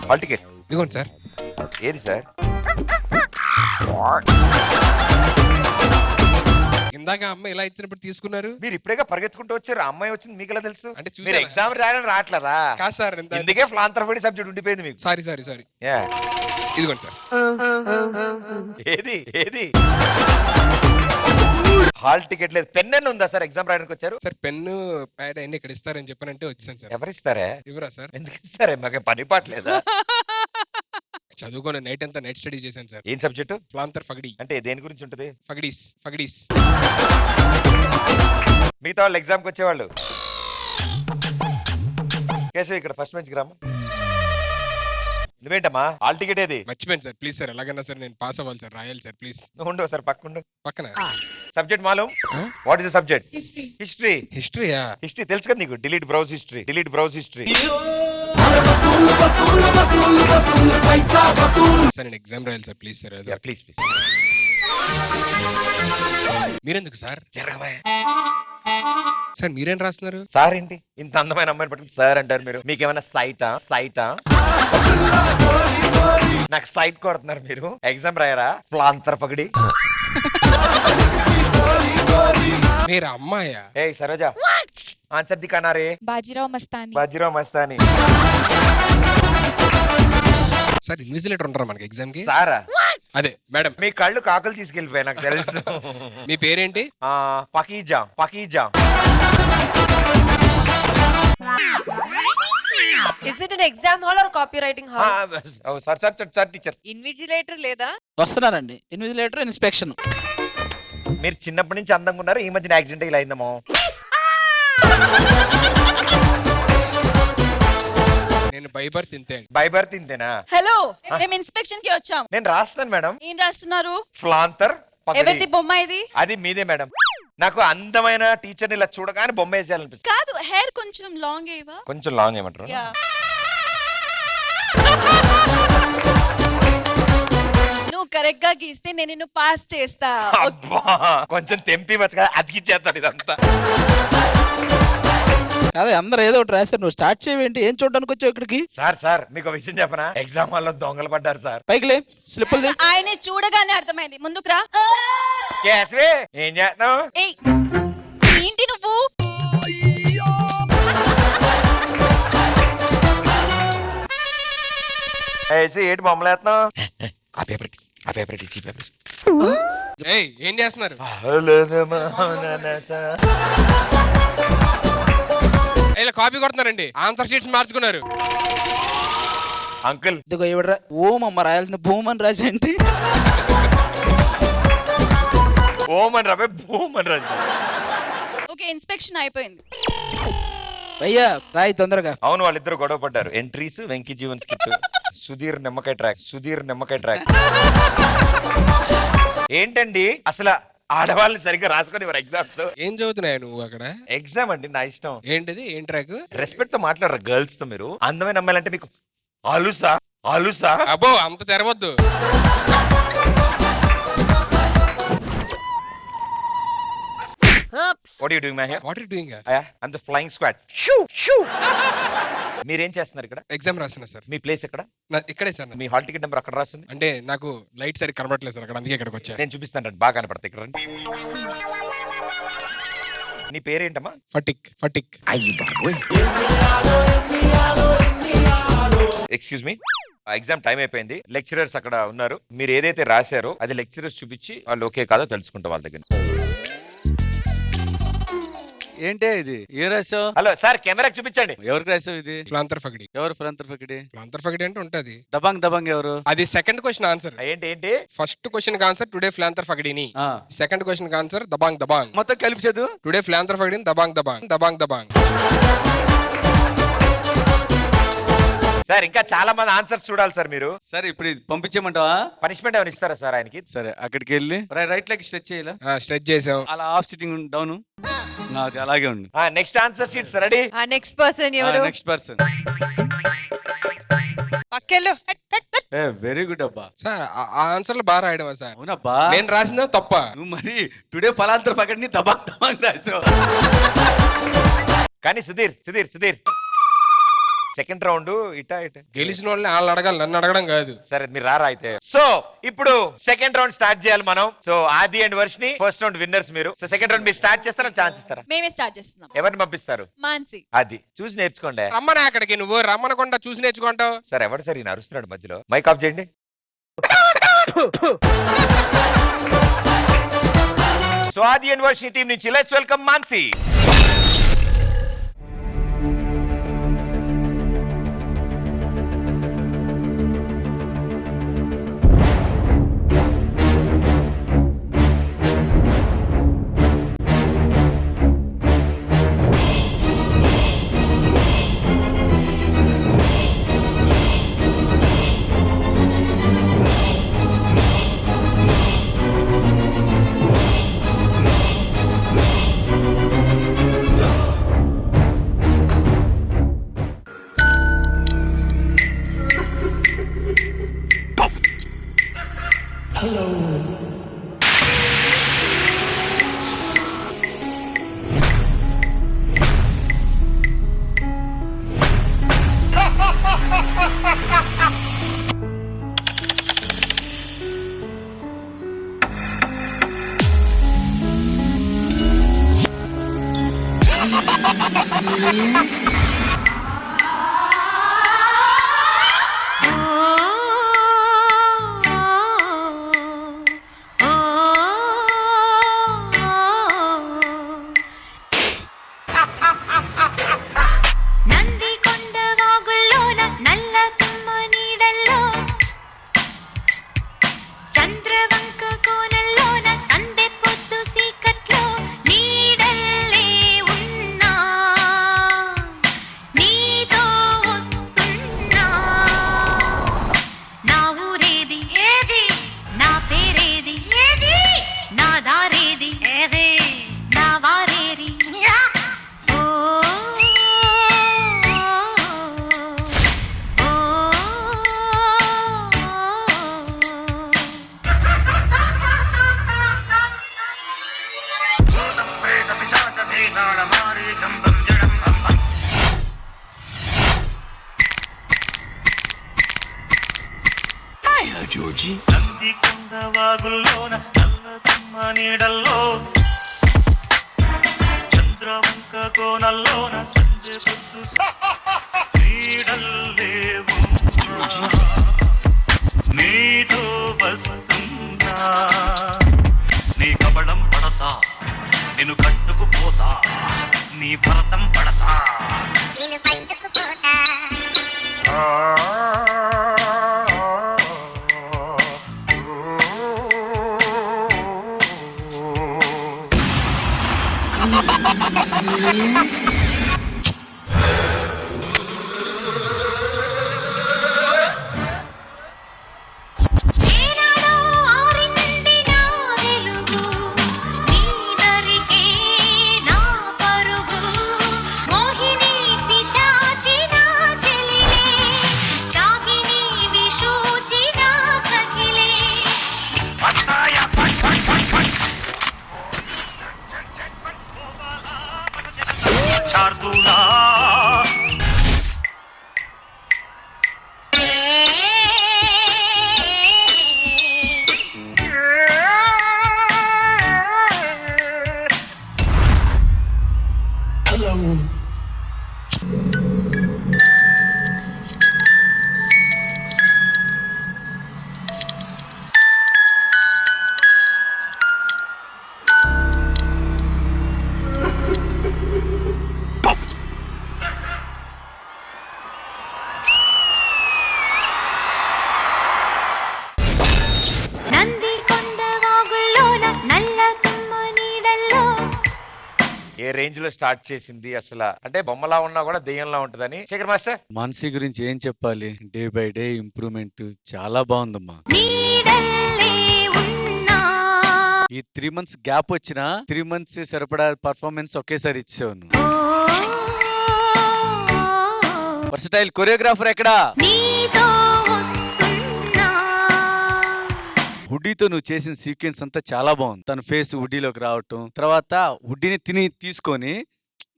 హాల్ టికెట్ ఇదిగోండి సార్. ఏది సార్? ఇందాక అమ్మ ఇలా ఇచ్చినప్పుడు తీసుకున్నారు. మీరు ఇప్పుడేగా పరిగెత్తుకుంటూ వచ్చారు, అమ్మాయి వచ్చింది మీకు ఎలా తెలుసు? అంటే చూసారా? మీరు ఎగ్జామ్ రాయడం రావట్లేదా? కాదు సార్, ఇందుకే ఫ్లాంతర్ఫడి సబ్జెక్ట్ ఉండిపోయింది మీకు. సారీ. యా. ఇదిగోండి సార్. ఏది హాల్ టికెట్ లేదు, పెన్ అని ఉందా సార్? ఎగ్జామ్ రాయడానికి వచ్చారు సార్, పెన్ను ప్యాడ్ అన్ని ఇక్కడ ఇస్తారని చెప్పానంటే వచ్చాను సార్. ఎవరిస్తారే? ఇవ్వరా సార్? ఎందుకు ఇస్తారే? మాకు పని పాటలేదా? చదువుకొని నైట్ అంతా నైట్ స్టడీ చేశాను సార్. ఏం సబ్జెక్టు? ఫ్లాంతర్ ఫగడి. అంటే దేని గురించి ఉంటుంది? ఫగడీస్. మిగతా వాళ్ళు ఎగ్జామ్కి వచ్చేవాళ్ళు. కేశవ్ ఇక్కడ ఫస్ట్ బెంచ్ గ్రామం. నువ్వేంటమ్మా హాల్ టికెట్ ఏది? మర్చిపోయాను సార్, ప్లీజ్ సార్. ఎలాగన్నా సార్ నేను పాస్ అవ్వాలి సార్, రాయాలి సార్ ప్లీజ్. నువ్వు ఉండవు సార్, పక్కన పక్కన సబ్జెక్ట్ మాలూం? What is the subject? హిస్టరీయా? హిస్టరీ తెలుసు కదా నీకు. Delete browse history. సార్ నేను ఎగ్జామ్ రాయాలి సార్ ప్లీజ్ సార్. ప్లీజ్ మీరెందుకు సార్? జరగబోయే సార్ మీరేం రాస్తున్నారు? సార్ ఏంటి ఇంత అందమైన అమ్మాయిని పట్టుకుని సార్ అంటారు మీరు? మీకేమైనా సైటా? నాకు సైట్ కొడుతున్నారు మీరు. ఎగ్జామ్ రాయరా? ఫ్లాంతర్ పగడి. మీరు అమ్మాయా? ఏ సరోజా, ఆన్సర్ దికానా రే. బాజీరావ్ మస్తాని. సార్ ఇన్విజిలేటర్ ఉంటారా మనకి ఎగ్జామ్ కి? సారా? అదే మేడం. మీ కళ్ళు కాకులు తీసుకెళ్ళిపోయాయి నాకు తెలుసు. మీ పేరేంటి? పకీజా. Is it an exam hall or copywriting hall? Sir teacher. Invigilator లేదా? వస్తున్నారండి, ఇన్విజిలేటర్, ఇన్స్పెక్షన్. మీరు చిన్నప్పటి నుంచి అందంగా ఉన్నారు, ఈ మధ్యన యాక్సిడెంట్ ఇలా అయిందమ్మో. నేను బై బర్త్ ఇంతేనా? హలో, మేము ఇన్స్పెక్షన్ కి వచ్చాం. నేను రాస్తాను మేడం. ఏం రాస్తున్నారు? ఫ్లాంతర్ ఎవరిది బొమ్మ ఇది? అది మీదే మేడం. నాకు అందమైన టీచర్ని ఇలా చూడగానే బొమ్మ వేసేయాలనిపిస్తుంది. కాదు, హెయిర్ కొంచెం లాంగ్ ఏవా? కొంచెం లాంగ్ ఏమంటారు? నువ్వు కరెక్ట్ గా గీస్తే నేను నిన్ను పాస్ చేస్తా. అబ్బా, కొంచెం తెంపి వచ్చగా అతికిచ్చేస్తాడు ఇదంతా. అదే అందరు ఏదో ఒకటి రాశారు, నువ్వు స్టార్ట్ చేయవేంటి? ఏం చూడడానికి వచ్చావు ఇక్కడికి? సార్ మీకు ఒక విషయం చెప్పనా? ఎగ్జామ్ హాల్లో దొంగలు పడ్డారు సార్. పైకి లే, స్లిప్పులు. ఆయన చూడగానే అర్థమైంది. ముందుకు రా. ఏం చేస్తున్నావు? ఏయ్, ఏంటి నువ్వు? వేసి ఏంటి మమ్మల్ని ఆ పేపర్ ఆ పేపర్ ఇచ్చి పేపర్ ఏయ్ ఏం చేస్తున్నారు? ఇలా కాపీ కొడుతున్నారండి, ఆన్సర్ షీట్స్ మార్చుకున్నారు. అంకుల్ ఇదిగో ఇవిడ్రా ఓం అమ్మ రాయాల్సిన భూమ్ అని రాసేంటి? ఓం అని రాబే భూమ్ అని రాజు. ఓకే, ఇన్స్పెక్షన్ అయిపోయింది. అయ్యా రాయి తొందరగా. అవును, వాళ్ళిద్దరు గొడవ పడ్డారు. ఎంట్రీస్ వెంకీ జీవన్ స్కిట్, సుధీర్ నిమ్మకాయ ట్రాక్. ఏంటండి అసలు ఆడవాళ్ళని సరిగ్గా రాసుకొని ఎగ్జామ్స్. ఏం చదువుతున్నాయి నువ్వు అక్కడ? ఎగ్జామ్ అండి, నా ఇష్టం. ఏంటిది ఏం ట్రాక్? రెస్పెక్ట్ తో మాట్లాడరు గర్ల్స్ తో మీరు. అందమైన అమ్మాయిలంటే మీకు అలుసా? అబ్బో అంత తెరవద్దు. What are you doing, man? What are doing? I'm the flying squad. Shoo. మీరేం చేస్తున్నారు ఇక్కడ? ఎగ్జామ్ రాస్తున్నా సార్. మీ ప్లేస్ ఎక్కడ? ఇక్కడే సార్. మీ హాల్ టికెట్ నెంబర్ అక్కడ రాస్తుంది. అంటే నాకు లైట్ సరిగ్గా కనబడట్లేదు సార్ అక్కడ, అందుకే ఇక్కడికి వచ్చా. నేను చూపిస్తాను, బాగా కనపడతాయి ఇక్కడ. నీ పేరేంటమ్మా? ఫటిక్. ఎక్స్క్యూజ్ మీ, ఎగ్జామ్ టైం అయిపోయింది. లెక్చరర్స్ అక్కడ ఉన్నారు. మీరు ఏదైతే రాశారో అది లెక్చరర్స్ చూపించి వాళ్ళు ఓకే కాదో తెలుసుకుంటాం వాళ్ళ దగ్గర. ఏంటే ఇది? ఏం రాసావు? హలో సార్, కెమెరాకి చూపించండి. ఎవరికి రాసావు ఇది? ఫ్లాంతర్ ఫగడి. ఎవరు ఫ్రంతర్ ఫకిడి? ఫ్లాంతర్ ఫగడి అంటే ఉంటది. దబాంగ్ ఎవరు? అది సెకండ్ క్వశ్చన్ ఆన్సర్. ఏంటి? ఫస్ట్ క్వశ్చన్ ఆన్సర్ టుడే ఫ్లాంతర్ ఫగడిని. ఆ. Second question answer Dabangg. మొత్తం కలిపి చదువు. టుడే ఫ్లాంతర్ ఫగడిని దబాంగ్. సార్ ఇంకా చాలా మంది ఆన్సర్స్ చూడాలి సార్ మీరు. సరే ఇప్పుడు ఇది పంపించేయమంటావా? పనిష్మెంట్ ఏమైనా ఇస్తారా సార్ ఆయనకి? సరే అక్కడికి వెళ్ళి రైట్ లెగ్ స్ట్రెచ్ చేయాలి. స్ట్రెచ్ చేసాం. అలా హాఫ్ సిట్టింగ్ డౌన్. నాది అలాగే ఉంది. Next answer sheets ready. Next person ఎవరు? Next person. పక్కెళ్ళు. వెరీ గుడ్ అబ్బా. సార్ ఆ ఆన్సర్లు బాగా రాయడమా సార్? అవునబ్బా. నేను రాసిందా తప్ప? నువ్వు మరి టుడే ఫలాంతర పకడ్ని దబాంగ్ రాసావు. కానీ సుధీర్ సెకండ్ రౌండ్ ఇటా గెలిచిన వాళ్ళని వాళ్ళు అడగాలి, నన్ను అడగడం కాదు. సరే మీరు రారా అయితే. సో ఇప్పుడు సెకండ్ రౌండ్ స్టార్ట్ చేయాలి మనం. So Aadi and Varshini first round winners మీరు. సో సెకండ్ రౌండ్ మీరు స్టార్ట్ చేస్తారా, ఛాన్స్ ఇస్తారా? మేమే స్టార్ట్ చేస్తున్నాం. ఎవరిని పంపిస్తారు? మాన్సి. అది చూసి నేర్చుకోండి. రమ్మనా అక్కడికి, నువ్వు రమ్మనకుండా చూసి నేర్చుకుంటావు. సార్ ఎవరు సార్ ఈయన అరుస్తున్నాడు మధ్యలో? మైక్ ఆఫ్ చేయండి. So Aadi and Varshini team నుంచి let's welcome Mansi. Georgie. Nandikonda వాగుల్లోన నల్లదమ్మ నీడల్లో చంద్రవంక కోనల్లోన సంజె పొద్దు నీడల్లేవు నీతో వస్తున్నా నీ కబళం పడతా నేను కట్టుకుపోతా నీ భరతం పడతా చార్దులా ఏ రేంజ్ లో స్టార్ట్ చేసింది అసలు, అంటే బొమ్మలా ఉన్నా కూడా దెయ్యంలా ఉంటదని. శేఖర్ మాస్టర్ మానసి గురించి ఏం చెప్పాలి, డే బై డే ఇంప్రూవ్మెంట్ చాలా బాగుందమ్మా. ఈ 3 months గ్యాప్ వచ్చిన 3 months సరిపడా పర్ఫార్మెన్స్ ఒకేసారి ఇచ్చావు నువ్వు. వర్సటైల్ కొరియోగ్రాఫర్ ఎక్కడా? హుడ్డీతో నువ్వు చేసిన సీక్వెన్స్ అంతా చాలా బాగుంది. తన ఫేస్ హుడ్డీలోకి రావటం, తర్వాత హుడ్డీని తీసుకొని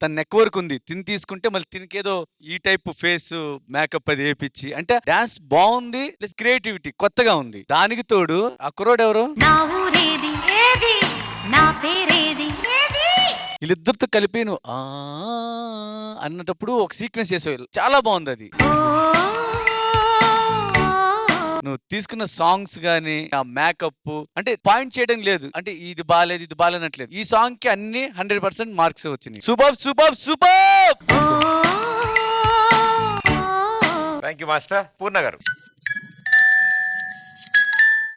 తన నెక్ వరకు ఉంది, తీసుకుంటే మళ్ళీ తినకేదో ఈ టైప్ ఫేస్ మేకప్ అది వేపించి, అంటే డాన్స్ బాగుంది ప్లస్ క్రియేటివిటీ కొత్తగా ఉంది. దానికి తోడు ఆ కుర్రోడు ఎవరు, వీళ్ళిద్దరితో కలిపి నువ్వు అన్నటప్పుడు ఒక సీక్వెన్స్ చేసేవాళ్ళు చాలా బాగుంది. అది నువ్వు తీసుకున్న సాంగ్స్ గానీ ఆ మేకప్ అంటే పాయింట్ చేయడం లేదు, అంటే ఇది బాగాలేనట్లేదు. ఈ సాంగ్ కి అన్ని 100% మార్క్స్ వచ్చినాయి. Super super super. Thank you master. Purna garu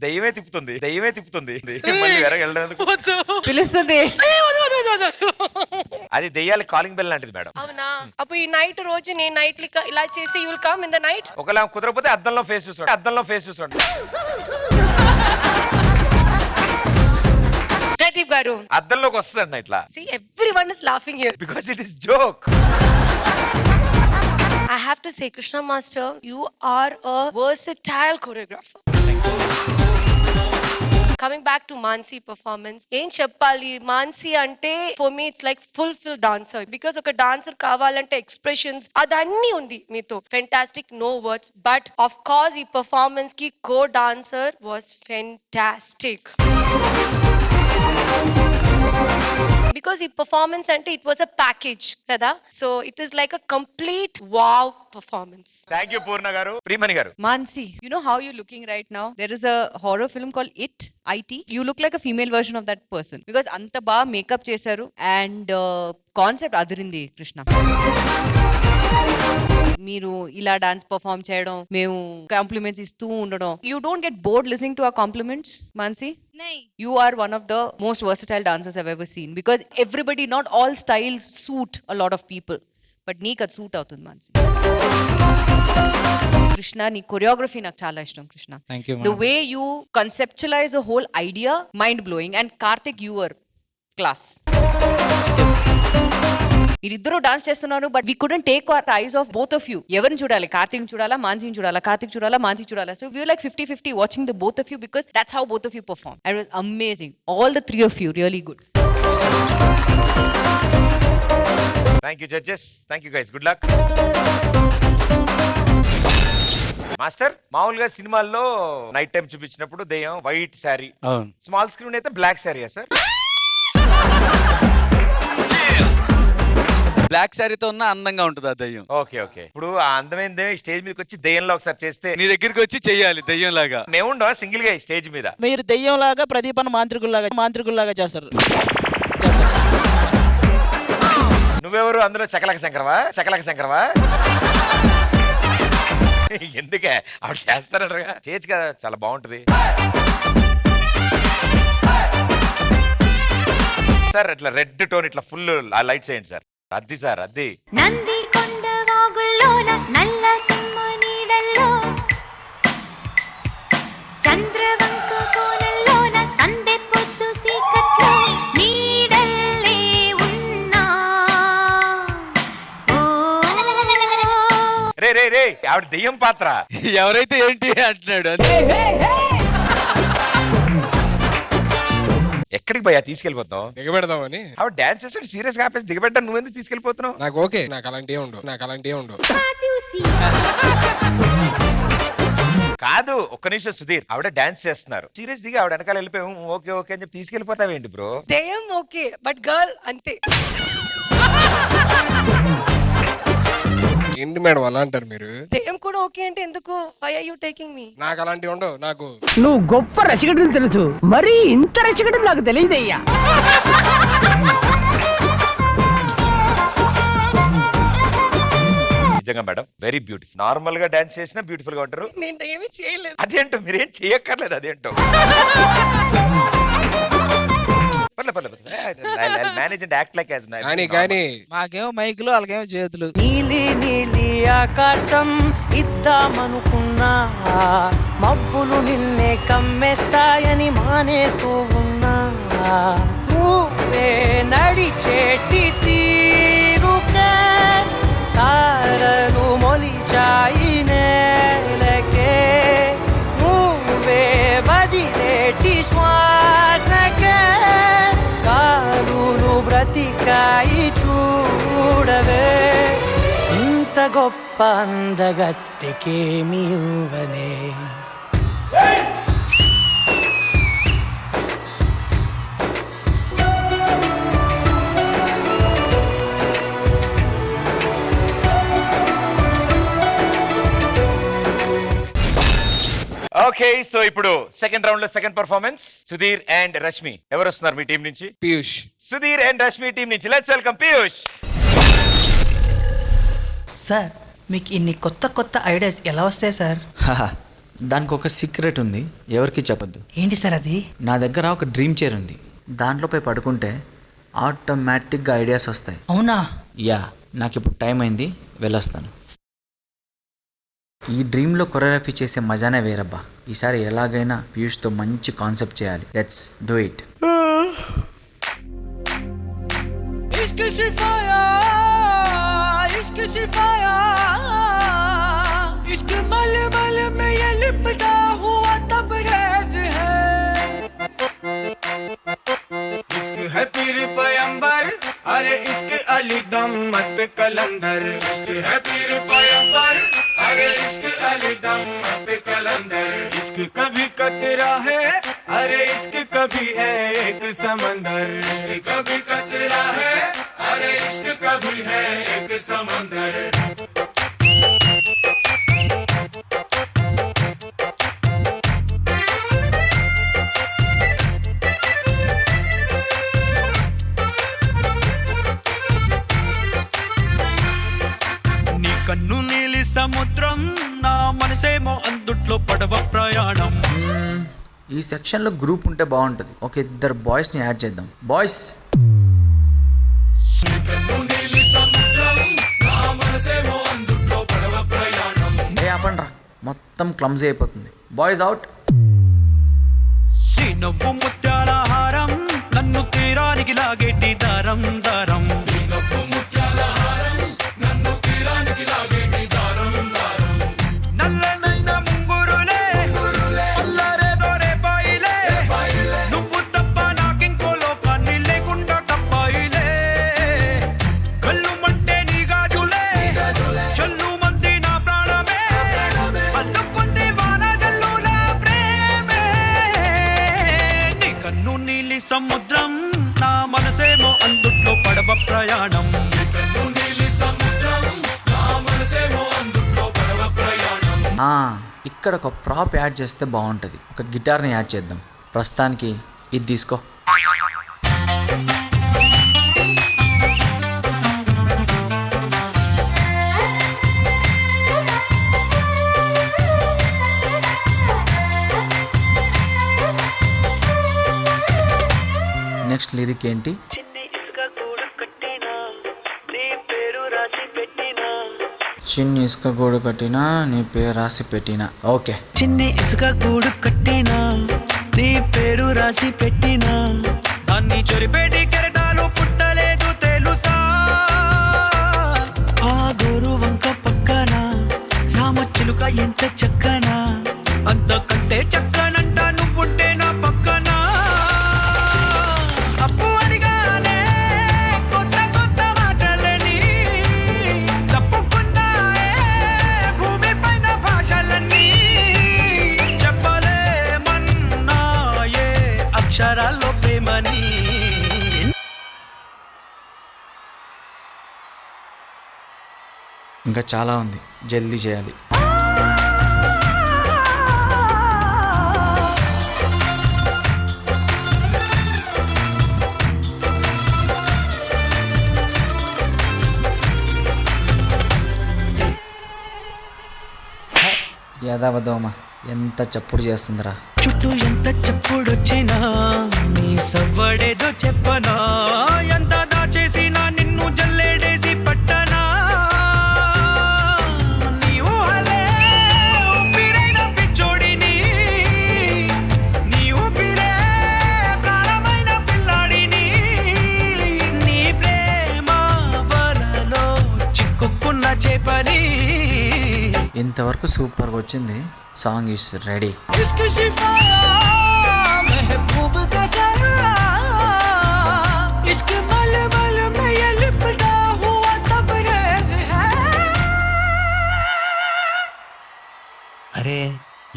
దయ్యమే తిప్పుతుంది మళ్ళీ వెనక వెళ్ళడానికి పిలుస్తుంది. అది దెయ్యాలి కాలింగ్ బెల్ లాంటిది మేడం. అవునా? అప్పుడు ఈ నైట్ రోజు నేను నైట్ ఇలా చేస్తే you will come in the night. ఒకలా కుదరకపోతే అద్దంలో ఫేస్ చూసుకోండి. ప్రదీప్ గారు అద్దంలోకి వస్తుందండి ఇట్లా. See, everyone is laughing here. Because it is joke. I have to say, Krishna Master, you are a versatile choreographer. Coming back to Mansi performance, ఏం చెప్పాలి, మాన్సీ అంటే for me it's like fulfill dancer, because ఒక dancer కావాలంటే expressions అదన్నీ ఉంది మీతో. Fantastic, no words, but of course ఈ performance కి co-dancer was fantastic. Because ఈ performance అంటే it was a package కదా, so it is like a complete wow performance. Thank you పూర్ణ గారు. ప్రియమణి గారు. Mansi, you know how you're looking right now? There is a horror film called IT. You look like a female version of that person because anta ba makeup chesaru and concept అదిరింది కృష్ణ. మీరు ఇలా dance perform చేయడం, మేము compliments ఇస్తూ ఉండడం, you don't get bored listening to our compliments Mansi? You are one of the most versatile dancers I've ever seen because everybody, not all styles suit a lot of people, but నీకు అది suit అవుతుంది మాన్సీ. కృష్ణ, నీ choreography నాకు చాలా ఇష్టం Krishna. The way you conceptualize the whole idea, mind blowing. And Karthik, you were class. మీరిద్దరూ dance చేస్తున్నారు, but we couldn't take our eyes of both of you. ఎవరిని చూడాలి, కార్తిక్ చూడాలా, మాన్సీని చూడాలా, కార్తిక్ చూడాలా, మాన్సీ చూడాలా. So we like 50-50 watching the both of you because that's how both of you perform. It was amazing. All the three of you really good. Thank you judges. Thank you guys. Good luck. Master, మామూలుగా సినిమాల్లో night time చూపించినప్పుడు దెయ్యం white sari, small screen అయితే black శారీయా sir? Black శారీతో ఉన్న అందంగా ఉంటుంది ఆ దయ్యం. Okay okay. ఇప్పుడు ఆ అందమైన స్టేజ్ మీదకి వచ్చి దయ్యంలో ఒకసారి చేస్తే నీ దగ్గరికి వచ్చి చెయ్యాలి దయ్యం లాగా. మేముండో సింగిల్ గా స్టేజ్ మీద. మీరు దెయ్యం లాగా ప్రదీపన్ మాంత్రికుల్లాగా చేస్తారు. నువ్వెవరు అందులో చకలక శంకరవా ఎందుకే ఆవిడ చేస్తారటగా చేయొచ్చు కదా, చాలా బాగుంటది. సార్ ఇట్లా రెడ్ టోన్ ఇట్లా ఫుల్ లైట్ చేయండి సార్. అద్ది సార్ అద్ది. నంది కొండ వాగుల్లోన నల్ల తుమ్మ నీడల్లో చంద్రవంక కోనల్లోన సందె పొద్దు సీకట్లో నీడల్లే ఉన్నా. రే ఆవిడ దెయ్యం పాత్ర. ఎవరైతే ఏంటి అంటున్నాడు. ఎక్కడికి పోయా తీసుకెళ్ళిపోతావు? దిగబెడదామని. ఆవిడ డాన్స్ చేస్తాడు సీరియస్ గా దిగబెట్టా, నువ్వెందుకు తీసుకెళ్ళిపోతున్నావు? నాకు ఓకే, నాకు అలాంటివి ఉండవు. కాదు ఒక్క నిమిషం సుధీర్, ఆవిడ డాన్స్ చేస్తున్నారు సీరియస్ దిగి ఆవిడ వెనకాల వెళ్ళిపోయి ఓకే ఓకే అని చెప్పి తీసుకెళ్ళిపోతావేంటి బ్రో? దెయ్యం ఓకే బట్ గర్ల్ అంతే. ఏంటి మేడం అలా అంటారు మీరు? దెయ్యం కూడా ఓకే అంటే ఎందుకు? Why are you taking me? నాకు అలాంటివి ఉండవు. నాకు నువ్వు గొప్ప రసికుడిని తెలుసు, మరి ఇంత రసికుడు నాకు తెలియదయ్యా. నిజంగా మేడం వెరీ బ్యూటిఫుల్. నార్మల్ గా డాన్స్ చేసినా బ్యూటిఫుల్ గా ఉంటారు. నేను ఏమీ చేయలేదు. అదేంటో మీరేం చేయక్కర్లేదు. అదేంటో మేనేజ్ అండ్ యాక్ట్ లైక్ కానీ మాకేమో మైకులు వాళ్ళకేమో చేతులు. నీలి నీలి ఆకాశం ఇద్దామనుకున్నా, మబ్బులు నిన్నే కమ్మేస్తాయని మానేస్తూ ఉన్నా. నువ్వే నడిచేటి తీరుకే తారను మొలిచాయి నేలకే, నువ్వే వదిలేటి శ్వాసకే కాలును బ్రతికాయి చూడవే. ఇంత గొప్ప అందగత్తెకేమి ఇవ్వనే. ఓకే సో ఇప్పుడు సెకండ్ రౌండ్ లో second performance Sudheer and Rashmi. ఎవరు వస్తున్నారు మీ టీం నుంచి? పీయూష్. సుధీర్ అండ్ రష్మి టీం నుంచి లెట్స్ వెల్కమ్ పీయూష్. సార్ మీకు ఇన్ని కొత్త కొత్త ఐడియాస్ ఎలా వస్తాయి సార్? దానికి ఒక సీక్రెట్ ఉంది, ఎవరికి చెప్పద్దు. ఏంటి సార్ అది? నా దగ్గర ఒక డ్రీమ్ చైర్ ఉంది, దాంట్లో పోయి పడుకుంటే ఆటోమేటిక్గా ఐడియాస్ వస్తాయి. అవునా? యా, నాకు ఇప్పుడు టైం అయింది, వెళ్ళొస్తాను. ఈ డ్రీమ్లో కొరియోగ్రఫీ చేసే మజానే వేరబ్బా. ఈసారి ఎలాగైనా పీయూష్తో మంచి కాన్సెప్ట్ చేయాలి. Let's do it. है पीर पैगंबर, अरे इश्क अली दम मस्त कलंदर. इश्क है पीर पैगंबर, अरे इश्क अली दम मस्त कलंदर. इश्क कभी कतरा है, अरे इश्क कभी है एक समंदर. इश्क कभी कतरा है, अरे इश्क कभी है एक समंदर. కన్ను నీలి సముద్రం, నా మనసేమో అందుట్లో పడవ ప్రయాణం. ఈ సెక్షన్లో గ్రూప్ ఉంటే బాగుంటుంది. ఒక ఇద్దరు బాయ్స్ని యాడ్ చేద్దాం. బాయ్స్ ఆపండ్రా, మొత్తం క్లమ్జీ అయిపోతుంది. Boys out. నవ్వు ముత్యాల హారం, నన్ను తీరానికి లాగేటి దారం దారం. నల్లనైన ముంగురులే, అల్లరేదో రేపాయిలే, నువ్వు తప్ప నాకింకో లోకాన్ని లేకుండా తప్పాయిలే. కళ్ళుమంటే నీ గాజులే, చల్లు మంది నా ప్రాణమే, అల్లుకుంది వాన జల్లుల ప్రేమే. నీ కన్ను నీలి సముద్రం, నా మనసేమో అందుట్లో పడవ ప్రయాణం. ఇక్కడ ఒక ప్రాప్ యాడ్ చేస్తే బాగుంటుంది. ఒక గిటార్ని యాడ్ చేద్దాం. ప్రస్తుతానికి ఇది తీసుకో. నెక్స్ట్ లిరిక్ ఏంటి? చిన్ని ఇసుక గూడు కట్టినా నీ పేరు రాసి పెట్టినా. ఓకే. చిన్ని ఇసుక గూడు కట్టినా నీ పేరు రాసి పెట్టినా దాన్ని చొరిపేటి కెరటాలు పుట్టలేదు తెలుసా. ఆ గోరు వంక పక్కన రామచిలుక ఎంత చక్కనా, అంతకంటే చక్కనంట నువ్వుంటే నా పక్కన. అప్పు అడిగానే కొత్త కొత్త మాటలని, తప్పుకున్నాయే భూమి పైన భాషలన్నీ, చెప్పలేమన్నాయే అక్షరాల్లో ప్రేమని. ఇంకా చాలా ఉంది, జల్దీ చేయాలి. యాదవదోమ ఎంత చప్పుడు చేస్తుందిరా. చుట్టూ ఎంత చప్పుడొచ్చినా నీ సవ్వడేదో చెప్పనా, ఎంత దాచేసినా నిన్ను జల్లేడేసి పట్టనా. నీ ఊహలే ఊపిరైన పిచ్చోడిని, నీ ఊపిరే ప్రాణమైన పిల్లాడిని, నీ ప్రేమ వలలో చిక్కుకున్న చేపని. ఇంతవరకు సూపర్గా వచ్చింది. Song is ready. అరే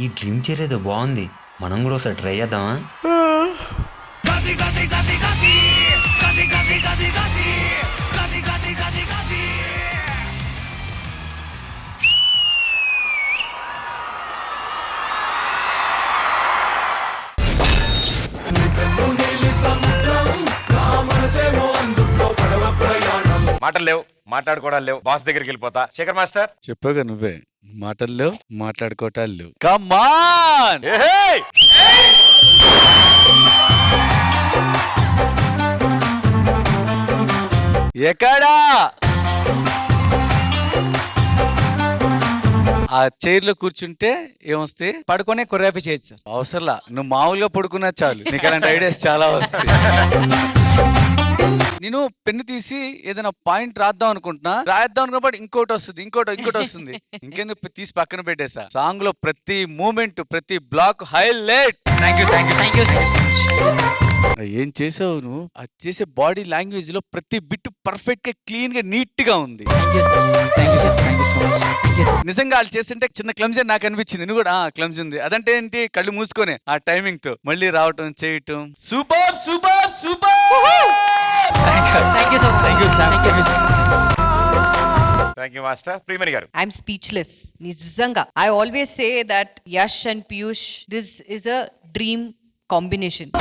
ఈ డ్రీమ్ చేరేదో బాగుంది, మనం కూడా ఒకసారి ట్రై చేద్దామా? మాటలు లేవు, మాట్లాడుకోవడాలు లేవు, బాస్ దగ్గరికి వెళ్ళిపోతా. శేఖర్ మాస్టర్ చెప్పాగా నువ్వే, మాటలు లేవు, మాట్లాడుకోవటాలు లేవు. కమాన్! ఎక్కడా ఆ చైర్ లో కూర్చుంటే ఏమొస్తే పడుకునే కొరియోగ్రఫీ చేయొచ్చు సార్. అవసరంలా, నువ్వు మామూలుగా పడుకున్నా చాలు, నీకు అలాంటి ఐడియాస్ చాలా వస్తాయి. నేను పెన్ను తీసి ఏదైనా పాయింట్ రాద్దాం అనుకుంటున్నా, రాద్దాం అనుకున్నప్పుడు ఇంకోటి వస్తుంది, ఇంకోటి వస్తుంది. ఇంకెందుకు తీసి పక్కన పెట్టేసా. సాంగ్ లో ప్రతి మూమెంట్, ప్రతి బ్లాక్ హైలైట్. ఏం చేసావు నువ్వు? అది చేసే బాడీ లాంగ్వేజ్ లో ప్రతి బిట్ పర్ఫెక్ట్ గా, క్లీన్ గా, నీట్ గా ఉంది. నిజంగా వాళ్ళు చేస్తుంటే చిన్న క్లమ్జీ నాకు అనిపించింది. నువ్వు కూడా క్లమ్జీ ఉంది అదంటే ఏంటి, కళ్ళు మూసుకొని ఆ టైమింగ్ తో మళ్ళీ రావటం, చేయటం super super super. Thank you master. Priyamani గారు. ఐఎమ్ స్పీచ్లెస్ నిజంగా. I always say that Yash and Piyush, this is a dream combination.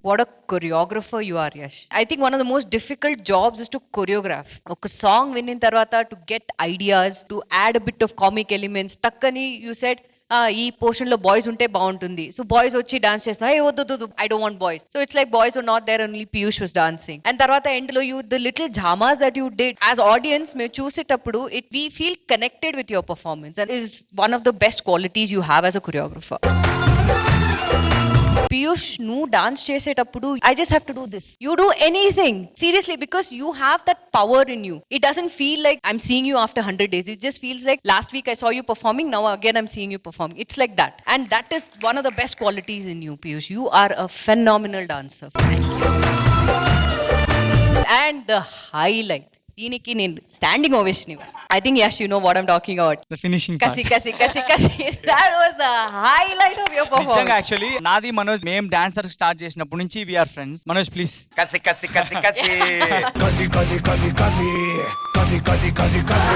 What a choreographer you are, Yash. I think one of the most difficult jobs is to choreograph. Oka song winning tarvata to get ideas, to add a bit of comic elements. Takkani you said ఈ portion లో boys ఉంటే బాగుంటుంది. So boys వచ్చి dance చేస్తున్నారు. ఏ వద్దు, I don't want boys. So it's like boys were not there, only Piyush was dancing. And తర్వాత end లో యూ ద లిటిల్ ఝామాస్ that you did as audience, మేము చూసేటప్పుడు it we feel connected with your performance. And is one of the best qualities you have as a choreographer. Piyush, నువ్వు డాన్స్ చేసేటప్పుడు I just have to do this, you do anything seriously, because you have that power in you. It doesn't feel like I'm seeing you after 100 days. It just feels like last week I saw you performing, now again I'm seeing you performing. It's like that, and that is one of the best qualities in you, Piyush. You are a phenomenal dancer. Thank you. And the highlight, దీనికి నేను standing ovation ఇవ్వాలి. I think Yash, you know what I'm talking about. The finishing kasi. That was the highlight of your performance. నిజంగా actually నాది మనోజ్ మేము dancer start చేసినప్పటి నుంచి we are friends. Manoj please. కసి కసి కసి కసి కసి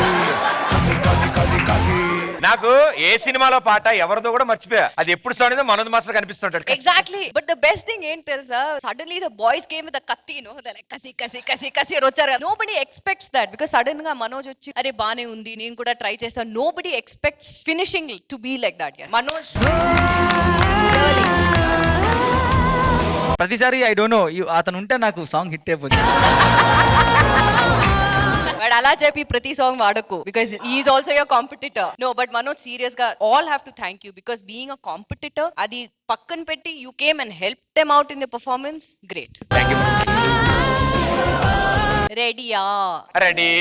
కసి కసి కసి కసి. నాకు ఏ సినిమాలో పాట ఎవరిదో కూడా మర్చిపోయా. అది ఎప్పుడు సాంగ్ మనోజ్ మాస్టర్ కనిపిస్తుంటాడు. Exactly. But the best thing ఏం తెలుసా, suddenly the boys came with the కత్తి, నో లైక్ కసి కసి కసి కసి అని వచ్చారు. Nobody expects that because sudden గా మనోజ్ వచ్చి అరే బానే ఉంది నేను కూడా ట్రై చేస్తాను. Nobody expects finishing to be like that. Manoj ప్రతిసారి ఐ డోంట్ నో అతను ఉంటే నాకు సాంగ్ హిట్ అయిపోతుంది. బట్ అలా చెప్పి ప్రతి సాంగ్ వాడకు because is also your competitor. No but Manoj serious గా all have to thank you because being a competitor అది పక్కన పెట్టి you came and help them out in the performance. Great. రెడీయా? Ready.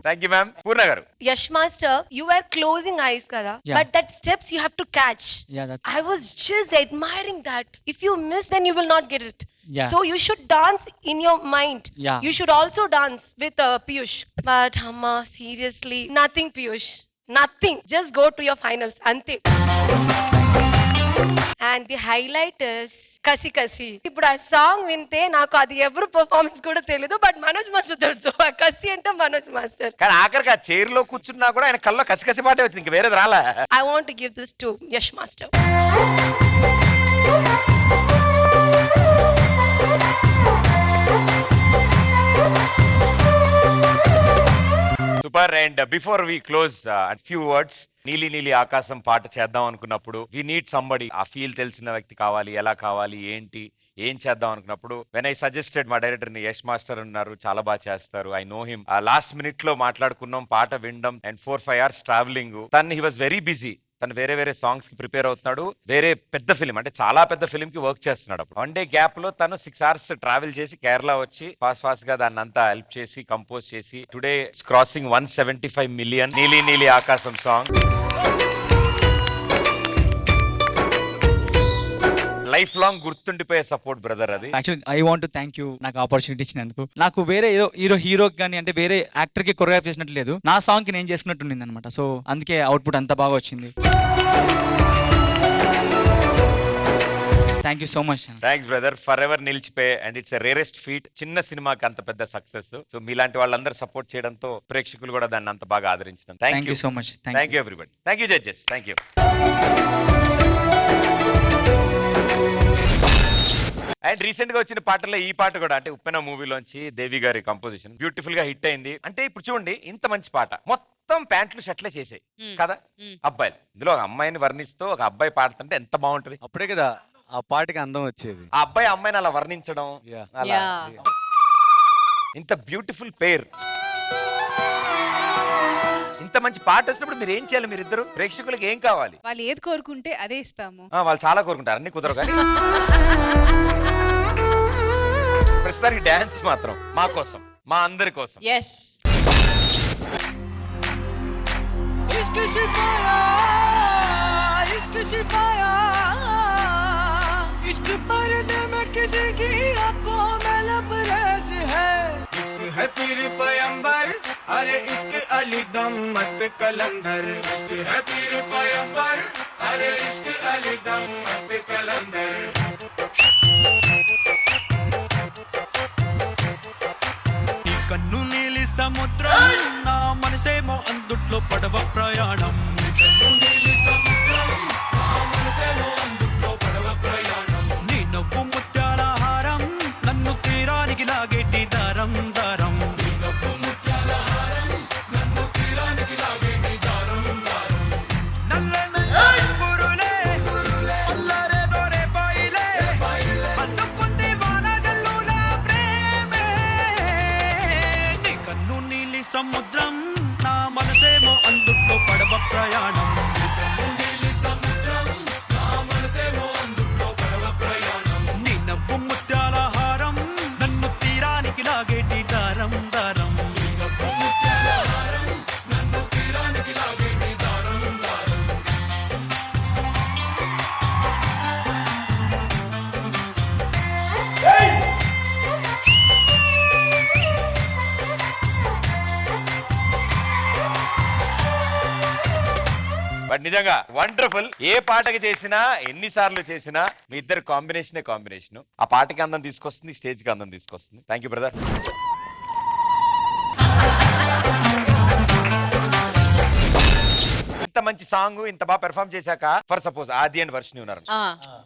Thank you, ma'am. Purna garu. Yash Master, you were closing eyes, kada. Yeah. But that steps you have to catch. Yeah, that's... I was just admiring that. If you miss, then you will not get it. Yeah. So you should dance in your mind. Yeah. You should also dance with Piyush. But Amma, seriously, nothing Piyush. Nothing. Just go to your finals. Ante. And the highlight is Kasi Kasi. ఇప్పుడు ఆ song వింటే నాకు అది ఎవరు performance కూడా తెలియదు, but Manoj master తెలుసు. ఆ కసి అంటే మనోజ్ మాస్టర్. కానీ ఆఖరికి ఆ చైర్ లో కూర్చున్నా కూడా ఆయన కల్లో కసి కసి పాటే వచ్చింది, ఇంక వేరేది రాలా. I want to give this to Yash Master. Super. And before we close few words. నీలి నీలి ఆకాశం పాట చేద్దాం అనుకున్నప్పుడు వి నీడ్ సంబడి, ఆ ఫీల్ తెలిసిన వ్యక్తి కావాలి. ఎలా కావాలి, ఏంటి, ఏం చేద్దాం అనుకున్నప్పుడు వెన్ ఐ సజెస్టెడ్ మా డైరెక్టర్ ని, యష్ మాస్టర్ ఉన్నారు, చాలా బాగా చేస్తారు, I know him. Last minute లో మాట్లాడుకున్నాం, పాట వినడం అండ్ 4-5 hours ట్రావెలింగ్. తను హీ వాజ్ వెరీ బిజీ. తను వేరే వేరే సాంగ్స్ కి ప్రిపేర్ అవుతున్నాడు. వేరే పెద్ద ఫిలిం అంటే చాలా పెద్ద ఫిలిం కి వర్క్ చేస్తున్నాడు. అప్పుడు 1 day గ్యాప్ లో తను 6 hours ట్రావెల్ చేసి కేరళ వచ్చి ఫాస్ట్ గా దాన్ని అంతా హెల్ప్ చేసి కంపోజ్ చేసి టుడే క్రాసింగ్ 175 million నీలి నీలి ఆకాశం సాంగ్. లైఫ్ లాంగ్ గుర్తుండిపోయే సపోర్ట్ బ్రదర్ అది. Actually I want to thank you నాకు ఆపర్చునిటీ ఇచ్చినందుకు. నాకు వేరే ఏదో హీరోకి కానీ అంటే వేరే యాక్టర్ కి కొరియోగ్రాఫ్ చేసినట్టు లేదు, నా సాంగ్ కి నేను చేసుకున్నట్టు ఉండింది అనమాట. సో అందుకే అవుట్పుట్ అంత బాగా వచ్చింది. Thank you so much. Thanks brother, for ever నిలిచిపోయే. అండ్ ఇట్స్ రేరెస్ట్ ఫీట్ చిన్న సినిమాకి అంత పెద్ద సక్సెస్. సో మీలాంటి వాళ్ళందరూ సపోర్ట్ చేయడంతో ప్రేక్షకులు కూడా దాన్ని అంత బాగా ఆదరించడం. Thank you so much. Thank you everybody. Thank you judges. Thank you. And recent గా వచ్చిన పాటల్లో ఈ పాట కూడా అంటే ఉప్పెన మూవీలోంచి దేవి గారి కంపోజిషన్ బ్యూటిఫుల్ గా హిట్ అయింది. అంటే ఇప్పుడు చూడండి, ఇంత మంచి పాట మొత్తం ప్యాంట్లు షర్ట్లే చేసాయి కదా అబ్బాయిలు. ఇందులో ఒక అమ్మాయిని వర్ణిస్తూ ఒక అబ్బాయి పాడుతుంటే ఎంత బాగుంటది. అప్పుడే కదా ఆ పాటకి అందం వచ్చేది. ఆ అబ్బాయి అమ్మాయిని అలా వర్ణించడం, అలా ఇంత బ్యూటిఫుల్ పేర్. ఇంత మంచి పాట వచ్చినప్పుడు మీరు ఏం చేయాలి? మీరిద్దరు ప్రేక్షకులకు ఏం కావాలి? వాళ్ళు ఏది కోరుకుంటే అదే ఇస్తాము. వాళ్ళు చాలా కోరుకుంటారు, అన్ని కుదరవు కానీ ప్రస్తుతానికి డాన్స్ మాత్రం మా కోసం, మా అందరి కోసం. yes इश्क शिफाया इश्क शिफाया इश्क पर्दे में किसी की आंखों में लबरेज है. इश्क है पीर पैगंबर, अरे इश्क अली दम मस्त कलंदर. इश्क है पीर पैगंबर, अरे इश्क अली दम मस्त कलंदर. కన్ను నీలి సముద్రం నా మనసేమో అందుట్లో పడవ ప్రయాణం. నీ నవ్వు ముత్యాల హారం నన్ను తీరానికి లాగేటి దారం దారం. సముద్రం నా మనసేమో అందుట్లో పడవ ప్రయాణం. నీ నవ్వు ముత్యాల హారం నన్ను తీరానికి లాగేటి దారం దారం. బట్ నిజంగా వండర్ఫుల్. ఏ పాటకి చేసినా ఎన్నిసార్లు చేసినా మీ ఇద్దరు కాంబినేషన్ ఆ పాటకి అందం తీసుకొస్తుంది, స్టేజ్ కి అందం తీసుకొస్తుంది. Thank you brother. ఇంత మంచి సాంగ్ ఇంత బాగా పెర్ఫార్మ్ చేశాక ఫర్ సపోజ్ ఆది అండ్ వర్షిని ఉన్నారు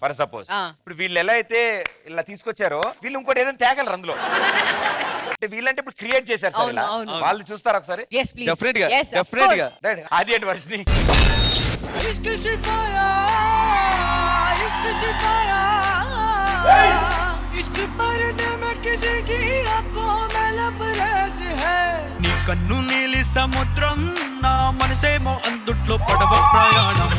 ఫర్ సపోజ్, ఇప్పుడు వీళ్ళు ఎలా అయితే ఇలా తీసుకొచ్చారో వీళ్ళు ఇంకోటి ఏదైనా తేగలరు అందులో. అంటే వీళ్ళంటే ఇప్పుడు క్రియేట్ చేశారు సార్ ఇలా. వాళ్ళు చూస్తారా ఒకసారి? డెఫినెట్ గా ఆది అండ్ వర్షిని. నీ కన్ను నీలి సముద్రం, నా మనసేమో అందుట్లో పడవ ప్రయాణం.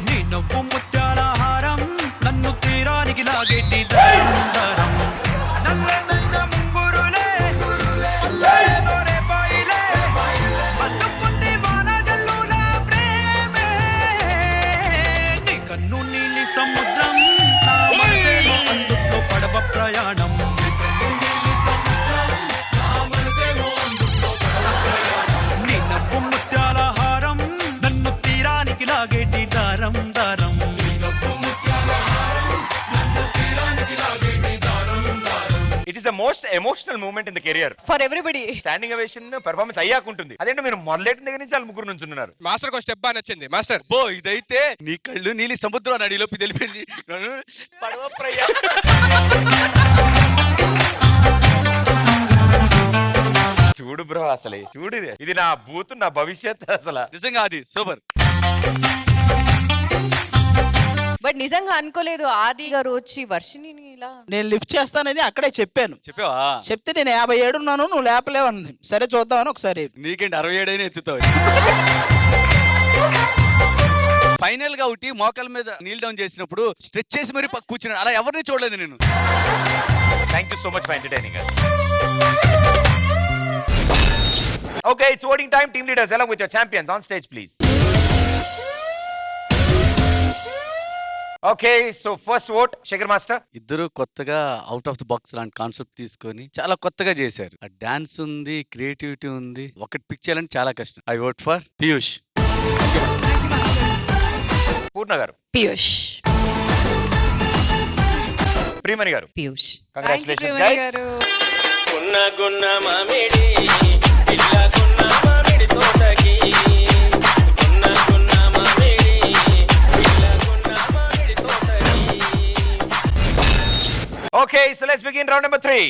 నీ నవ్వు ముత్యాల హారం, నన్ను తీరానికి లాగేటి దారం. నల్ల నల్ల ముంగురులే, పల్లెలో రేపాయిలే, అల్లుకుంది వాన జల్లుల ప్రేమే. నీ కన్ను నీలి సముద్రం, నా మనసేమో అందుట్లో పడవ ప్రయాణం. నీ నవ్వు ముత్యాల హారం, నన్ను తీరానికి లాగేటి దారం దారం. It is the most emotional moment in the career for everybody. Standing ovation performance అయ్యాకుంటుంది. అదేంటో మీరు మొదలెట్టిన దగ్గర నుంచి వాళ్ళు ముగ్గురు నుంచున్నారు. మాస్టర్ ఒక స్టెప్ బాగా నచ్చింది మాస్టర్. బో ఇదైతే నీ కళ్ళు నీలి సముద్రం అని అడిలోకి తెలిపింది. పడవ ప్రయాణం. చూడు బ్రో, అసలు చూడు ఇది నా బూత్, నా భవిష్యత్. అసలు నిజంగా అది సూపర్. బట్ నిజంగా అనుకోలేదు ఆది గారు వచ్చి వర్షిని ఇలా. నేను లిఫ్ట్ చేస్తానని అక్కడే చెప్పాను. చెప్పావా? చెప్తే నేను 57 ఉన్నాను, నువ్వు లేపలేవన్నది. సరే చూద్దామని ఒకసారి. నీకేంటి 67 అయినా ఎత్తుతావు. ఫైనల్ గా ఒకటి మోకాల మీద నీల్ డౌన్ చేసినప్పుడు స్ట్రెచ్ చేసి మరి కూర్చున్నాడు. అలా ఎవరిని చూడలేదు నేను. Thank you so much for entertaining us. Okay, it's voting time. Team leaders, along with your champions, on stage, please. Okay, so first vote, Shekhar Master. ఇద్దరు కొత్తగా అవుట్ ఆఫ్ ద బాక్స్ లాంటి కాన్సెప్ట్ తీసుకొని చాలా కొత్తగా చేశారు. ఆ dance ఉంది, creativity ఉంది. ఒకటి పిక్ చేయాలంటే చాలా కష్టం. I vote for Piyush. Purna garu. Piyush. Priyamani గారు. పీయూష్. Congratulations, guys. గున్న గున్న మామిడి ఇల్ల గున్న మామిడి తోటకి గున్న గున్న మామిడి ఇల్ల గున్న మామిడి తోటకి. Okay, so let's begin round number 3.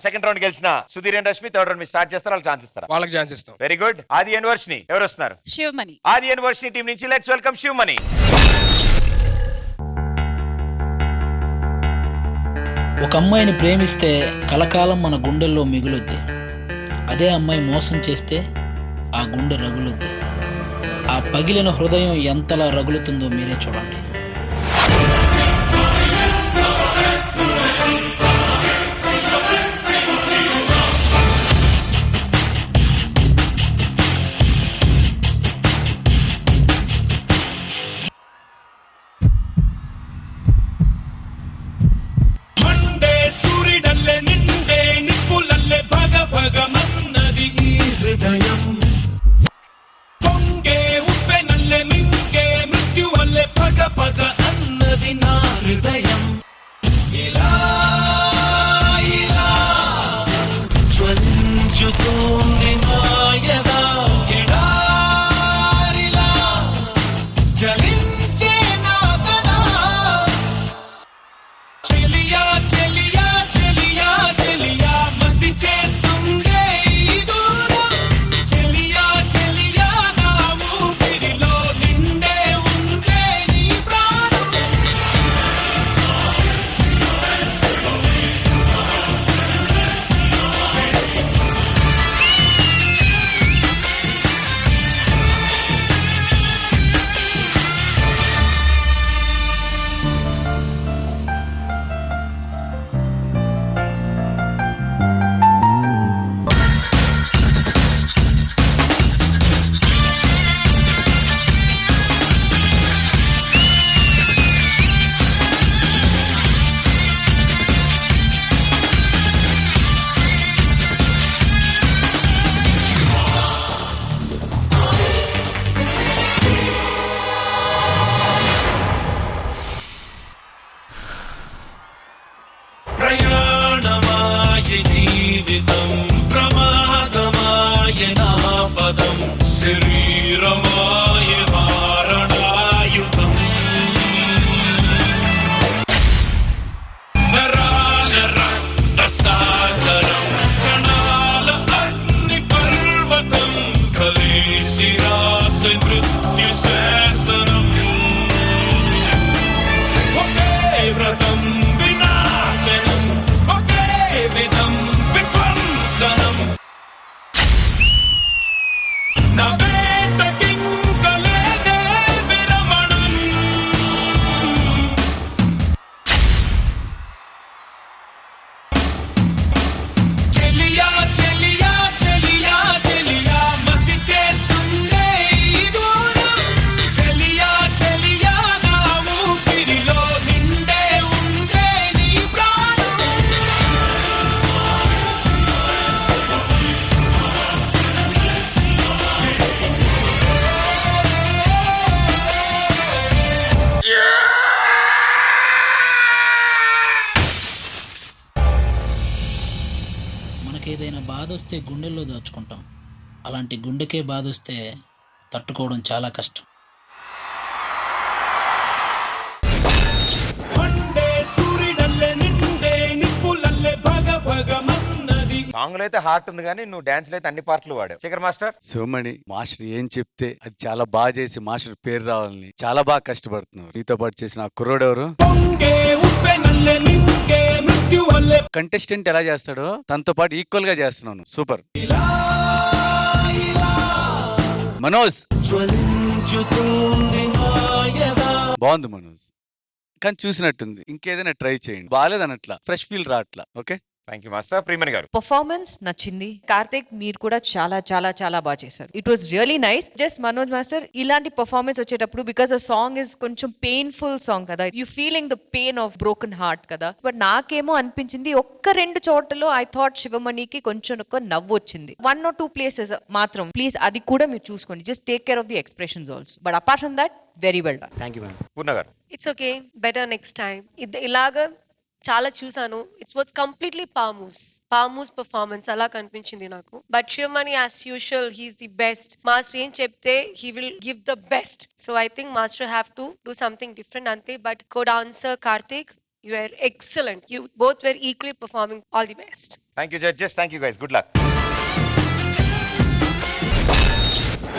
Second round గెలిచిన Sudheer and Rashmi, third round మీరు స్టార్ట్ చేస్తారు. వాళ్ళకి ఛాన్స్ ఇస్తారా? వాళ్ళకి ఛాన్స్ ఇస్తాం. Very good. Aadi and Varshini ఎవరు వస్తున్నారు? శివమణి. ఆది అండ్ వర్షిని టీం నుంచి లెట్స్ వెల్కమ్ శివమణి. ఒక అమ్మాయిని ప్రేమిస్తే కలకాలం మన గుండెల్లో మిగులుద్ది. అదే అమ్మాయి మోసం చేస్తే ఆ గుండె రగులుద్ది. ఆ పగిలిన హృదయం ఎంతలా రగులుతుందో మీరే చూడండి. మండే సూర్యుడల్లే నిండే నిప్పులల్లే భగ భగ మన్నది ఈ హృదయం. పొంగే ఉప్పెనల్లే మింగే మృత్యువల్లే భగ భగ జీవితం ప్రమాదమాయ నా పదం శరీరమాయ మారణాయుధం నరాల రక్త సాగరం కణాల అగ్ని పర్వతం కలిసి రాస మృత్యు శాసనం ఒకే వ్రతం వినాశనం ఒకే విధం విధ్వంసనం నా వేటకింకలేదే విరమణం చెలియా చెలియా చెలియా చెలియా మసి చేస్తుందే ఈ దూరం చెలియా చెలియా నా ఊపిరిలో నిండే ఉండే నీ ప్రాణం మనకేదైనా బాధ వస్తే గుండెల్లో దాచుకుంటాం. అలాంటి గుండెకే బాధ వస్తే తట్టుకోవడం చాలా కష్టం. మండే సూర్యుడల్లే నిండే నిప్పులల్లే భగ భగమన్నది సాంగ్ లో అయితే హార్ట్ ఉంది కానీ నువ్వు డాన్స్ లో అయితే అన్ని పాటలు వాడావు. శేఖర్ మాస్టర్ సోమణి మాస్టర్ ఏం చెప్తే అది చాలా బాగా చేసి మాస్టర్ పేరు రావాలని చాలా బాగా కష్టపడుతున్నారు. నీతో పాటు చేసిన ఆ కుర్రోడు ఎవరు పొంగే ఉప్పెనల్లే మింగే మృత్యు వల్లే కంటెస్టెంట్ ఎలా చేస్తాడో తనతో పాటు ఈక్వల్ గా చేస్తున్నాను. సూపర్ మనోజ్ జ్వలించుతుంది మాయదా బాగుంది మనోజ్, కానీ చూసినట్టుంది. ఇంకేదైనా ట్రై చేయండి. బాగాలేదనట్లా, ఫ్రెష్ ఫీల్ రాట్లా. Okay, thank you master. Priyamani garu performance నచ్చింది. కార్తిక్ మీరు కూడా చాలా చాలా చాలా బాగా చేశారు. It was really nice. Just Manoj master ఇలాంటి పర్ఫార్మెన్స్ వచ్చేటప్పుడు బికాస్ అ సాంగ్ ఇస్ కొంచెం పెయిన్ఫుల్ సాంగ్ కదా, you feeling the pain of broken heart కదా. బట్ నాకేమో అనిపించింది ఒక్క రెండు చోట్లలో ఐ థాట్ శివమణికి కొంచెం ఒక నవ్వు వచ్చింది. 1 or 2 ప్లేసెస్ మాత్రం ప్లీజ్ అది కూడా మీరు చూసుకోండి. Just take care of the expressions also. But apart from that very well done. Thank you ma'am. Purna garu it's okay, better next time. ఇలాగా చాలా చూసాను. It's what's completely famous performance అలా కనిపించింది నాకు. But Sivamani as usual he is the best. Master ఏం చెప్తే he will give the best. So I think master have to do something different అంతే. But co dancer Karthik, you were excellent. You both were equally performing. All the best. Thank you judges, thank you guys, good luck.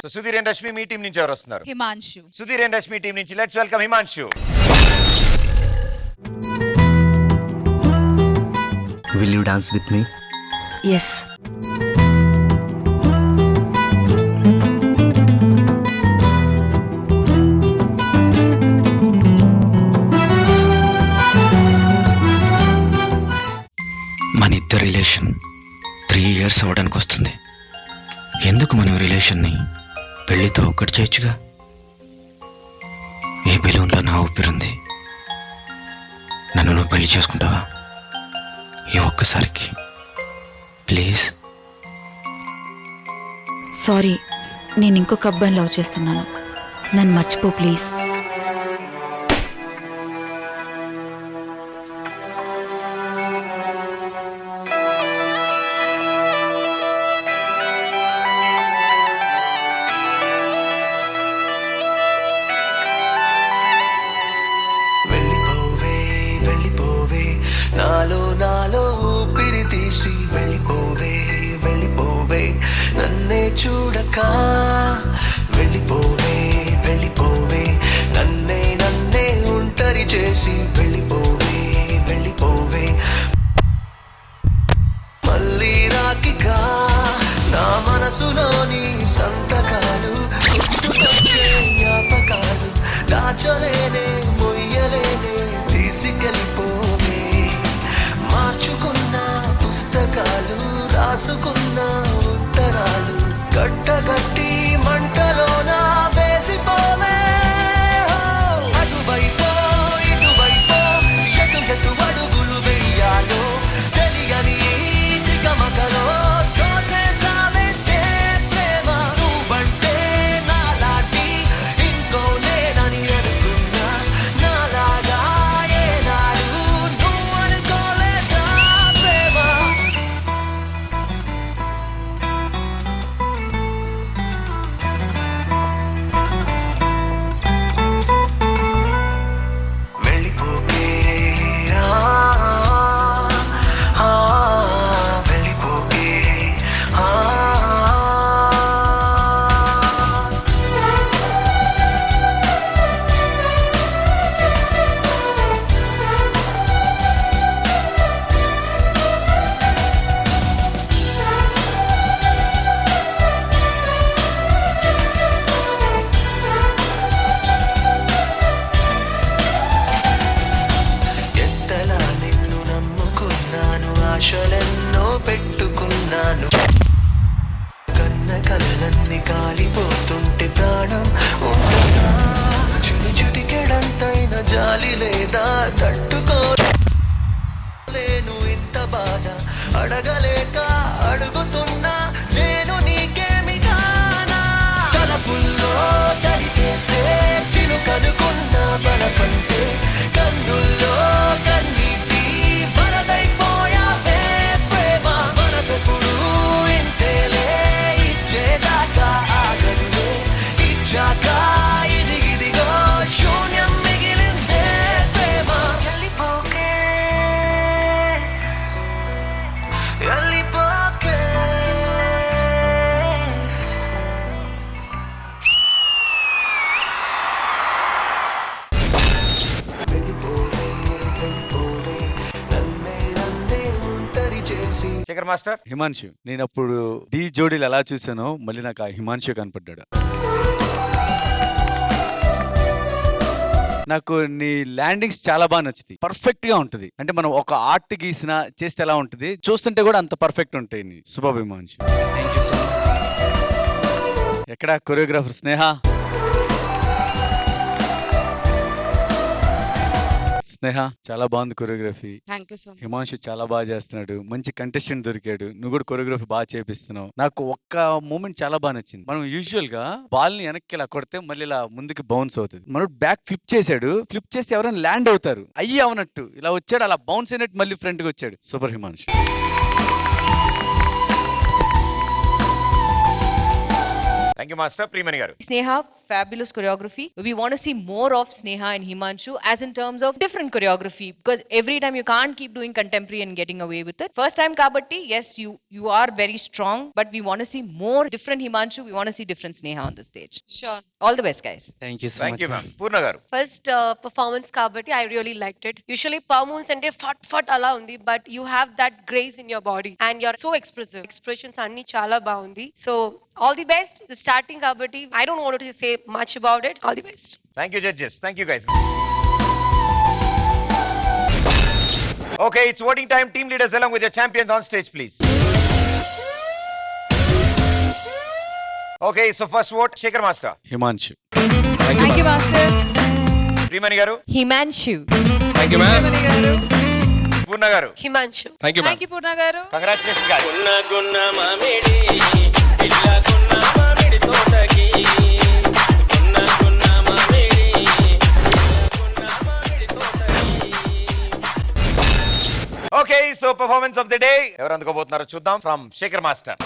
So Sudheer and Rashmi me team నుంచి ఎవరు వస్తున్నారు? Himanshu. Sudheer and Rashmi team నుంచి let's welcome Himanshu. Will you dance with me? Yes. మన ఇద్దరు relation 3 years అవడానికి వస్తుంది. ఎందుకు మనం రిలేషన్ని పెళ్లితో ఒక్కటి చేయొచ్చుగా. ఏ బెలూన్లో నా ఊపిరుంది. నన్ను నువ్వు పెళ్లి చేసుకుంటావా ఈ ఒక్కసారికి ప్లీజ్? సారీ, నేను ఇంకొక అబ్బాయిని లవ్ చేస్తున్నాను. నన్ను మర్చిపో ప్లీజ్. వెళ్ళిపోవే వెళ్ళిపోవే నాలో నాలో ఊపిరి తీసి వెళ్ళిపోవే వెళ్ళిపోవే నన్నే చూడక వెళ్ళిపోవే వెళ్ళిపోవే నన్నే నన్నే ఒంటరి చేసి వెళ్ళిపోవే వెళ్ళిపోవే మళ్ళీ రాకిగా నా మనసులోని సంతకాలు గుర్తుకొచ్చే జ్ఞాపకాలు దాచలేనే మొయ్యలేనే తీసుకెళ్ళిపోవే మార్చుకున్న పుస్తకాలు రాసుకున్న ఉత్తరాలు కట్టగట్టి మంటలోన వేసిపోవే అటువైపో ఇటువైపో ఎటు ఎటు అడుగులు వెయ్యాలో తెలియని దిగమగలో తోసేసావంటే ప్రేమ నువ్వంటే నాలాంటి ఇంకో నేనని అనుకున్నా నాలాగా ఏనాడు నువ్వు అనుకోలేదా ప్రేమ పెట్టుకున్నాను కన్న కళ్ళన్ని కాలిపోతుంటే ప్రాణం ఉంటుందా చిటికెడంతైన జాలి లేదా తట్టుకోలేను ఇంత బాధ అడగలేక అడుగుతున్నా నేను నీకేమి కానా తలపుల్లో తడిపేసే చిలుకనుకున్న బలపంటే కన్నుల్లో కన్నీటి వరదైపోయావే ప్రేమ మనసెప్పుడు ఇంతేలే ఇచ్చేదాకా ఆగదులే ఇచ్చాక ఇదిగిదిగో శూన్యం మిగిలిందే ప్రేమ వెళ్ళిపోకే వెళ్ళిపోకే శేఖర్ మాస్టర్. హిమాంశు, నేను అప్పుడు డి జోడీలు ఎలా చూసానో మళ్ళీ నాకు ఆ హిమాంశు కనపడ్డాడు. నాకు నీ ల్యాండింగ్స్ చాలా బాగా నచ్చుతాయి. పర్ఫెక్ట్ గా ఉంటది. అంటే మనం ఒక ఆర్ట్ గీసిన చేస్తే ఎలా ఉంటది, చూస్తుంటే కూడా అంత పర్ఫెక్ట్ ఉంటాయి. నీ శుభ హిమాంశు. ఎక్కడ కొరియోగ్రాఫర్ స్నేహ? స్నేహ చాలా బాగుంది కొరియోగ్రఫీ. హిమాంశు చాలా బాగా చేస్తున్నాడు. మంచి కంటెస్టెంట్ దొరికాడు. నువ్వు కూడా కొరియోగ్రఫీ బాగా చేపిస్తున్నావు. నాకు ఒక్క మూమెంట్ చాలా బాగా నచ్చింది. మనం యూజువల్ గా బాల్ ని వెనక్కి ఇలా కొడితే మళ్ళీ ఇలా ముందుకు బౌన్స్ అవుతుంది. మనం బ్యాక్ ఫ్లిప్ చేశాడు. ఫ్లిప్ చేస్తే ఎవరైనా ల్యాండ్ అవుతారు. అయ్యి అవనట్టు ఇలా వచ్చాడు, అలా బౌన్స్ అయినట్టు మళ్ళీ ఫ్రంట్ కి వచ్చాడు. Super Himanshu. Thank you master. Priyamani గారు. Sneha, fabulous choreography. We want to see more of Sneha and Himanshu as in terms of different choreography, because every time you can't keep doing contemporary and getting away with it. First time kabatti, yes, you are very strong, but we want to see more different Himanshu. We want to see different Sneha on the stage. Sure. All the best, guys. Thank you so thank much. You ma'am. Purna garu. First performance kabatti, I really liked it. Usually performance ante fat ala undi, but you have that grace in your body and you're so expressive. Expressions anni chala baagundi. So all the best. The starting kabatti, I don't want to say much about it. All the best. Thank you judges. Thank you guys. Okay, it's voting time. Team leaders along with your champions on stage, please. Okay, so first vote, Shekhar Master. Himanshu. Thank you master. Priyamani garu. Himanshu. Thank you ma'am. Priyamani garu. Purna garu. Himanshu. Thank you ma'am. Thank you Purna garu. Congratulation garu. Okay, so performance of the day ఎవరు అందుకోబోతున్నారో చూద్దాం. From Shekhar master.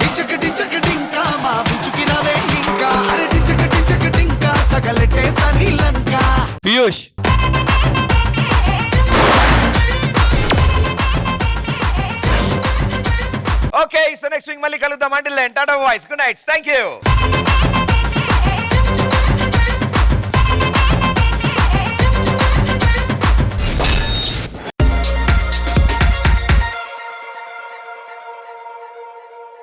Piyush. Okay, so next week మళ్ళీ కలుద్దాం. Until then tata boys, good night, thank you.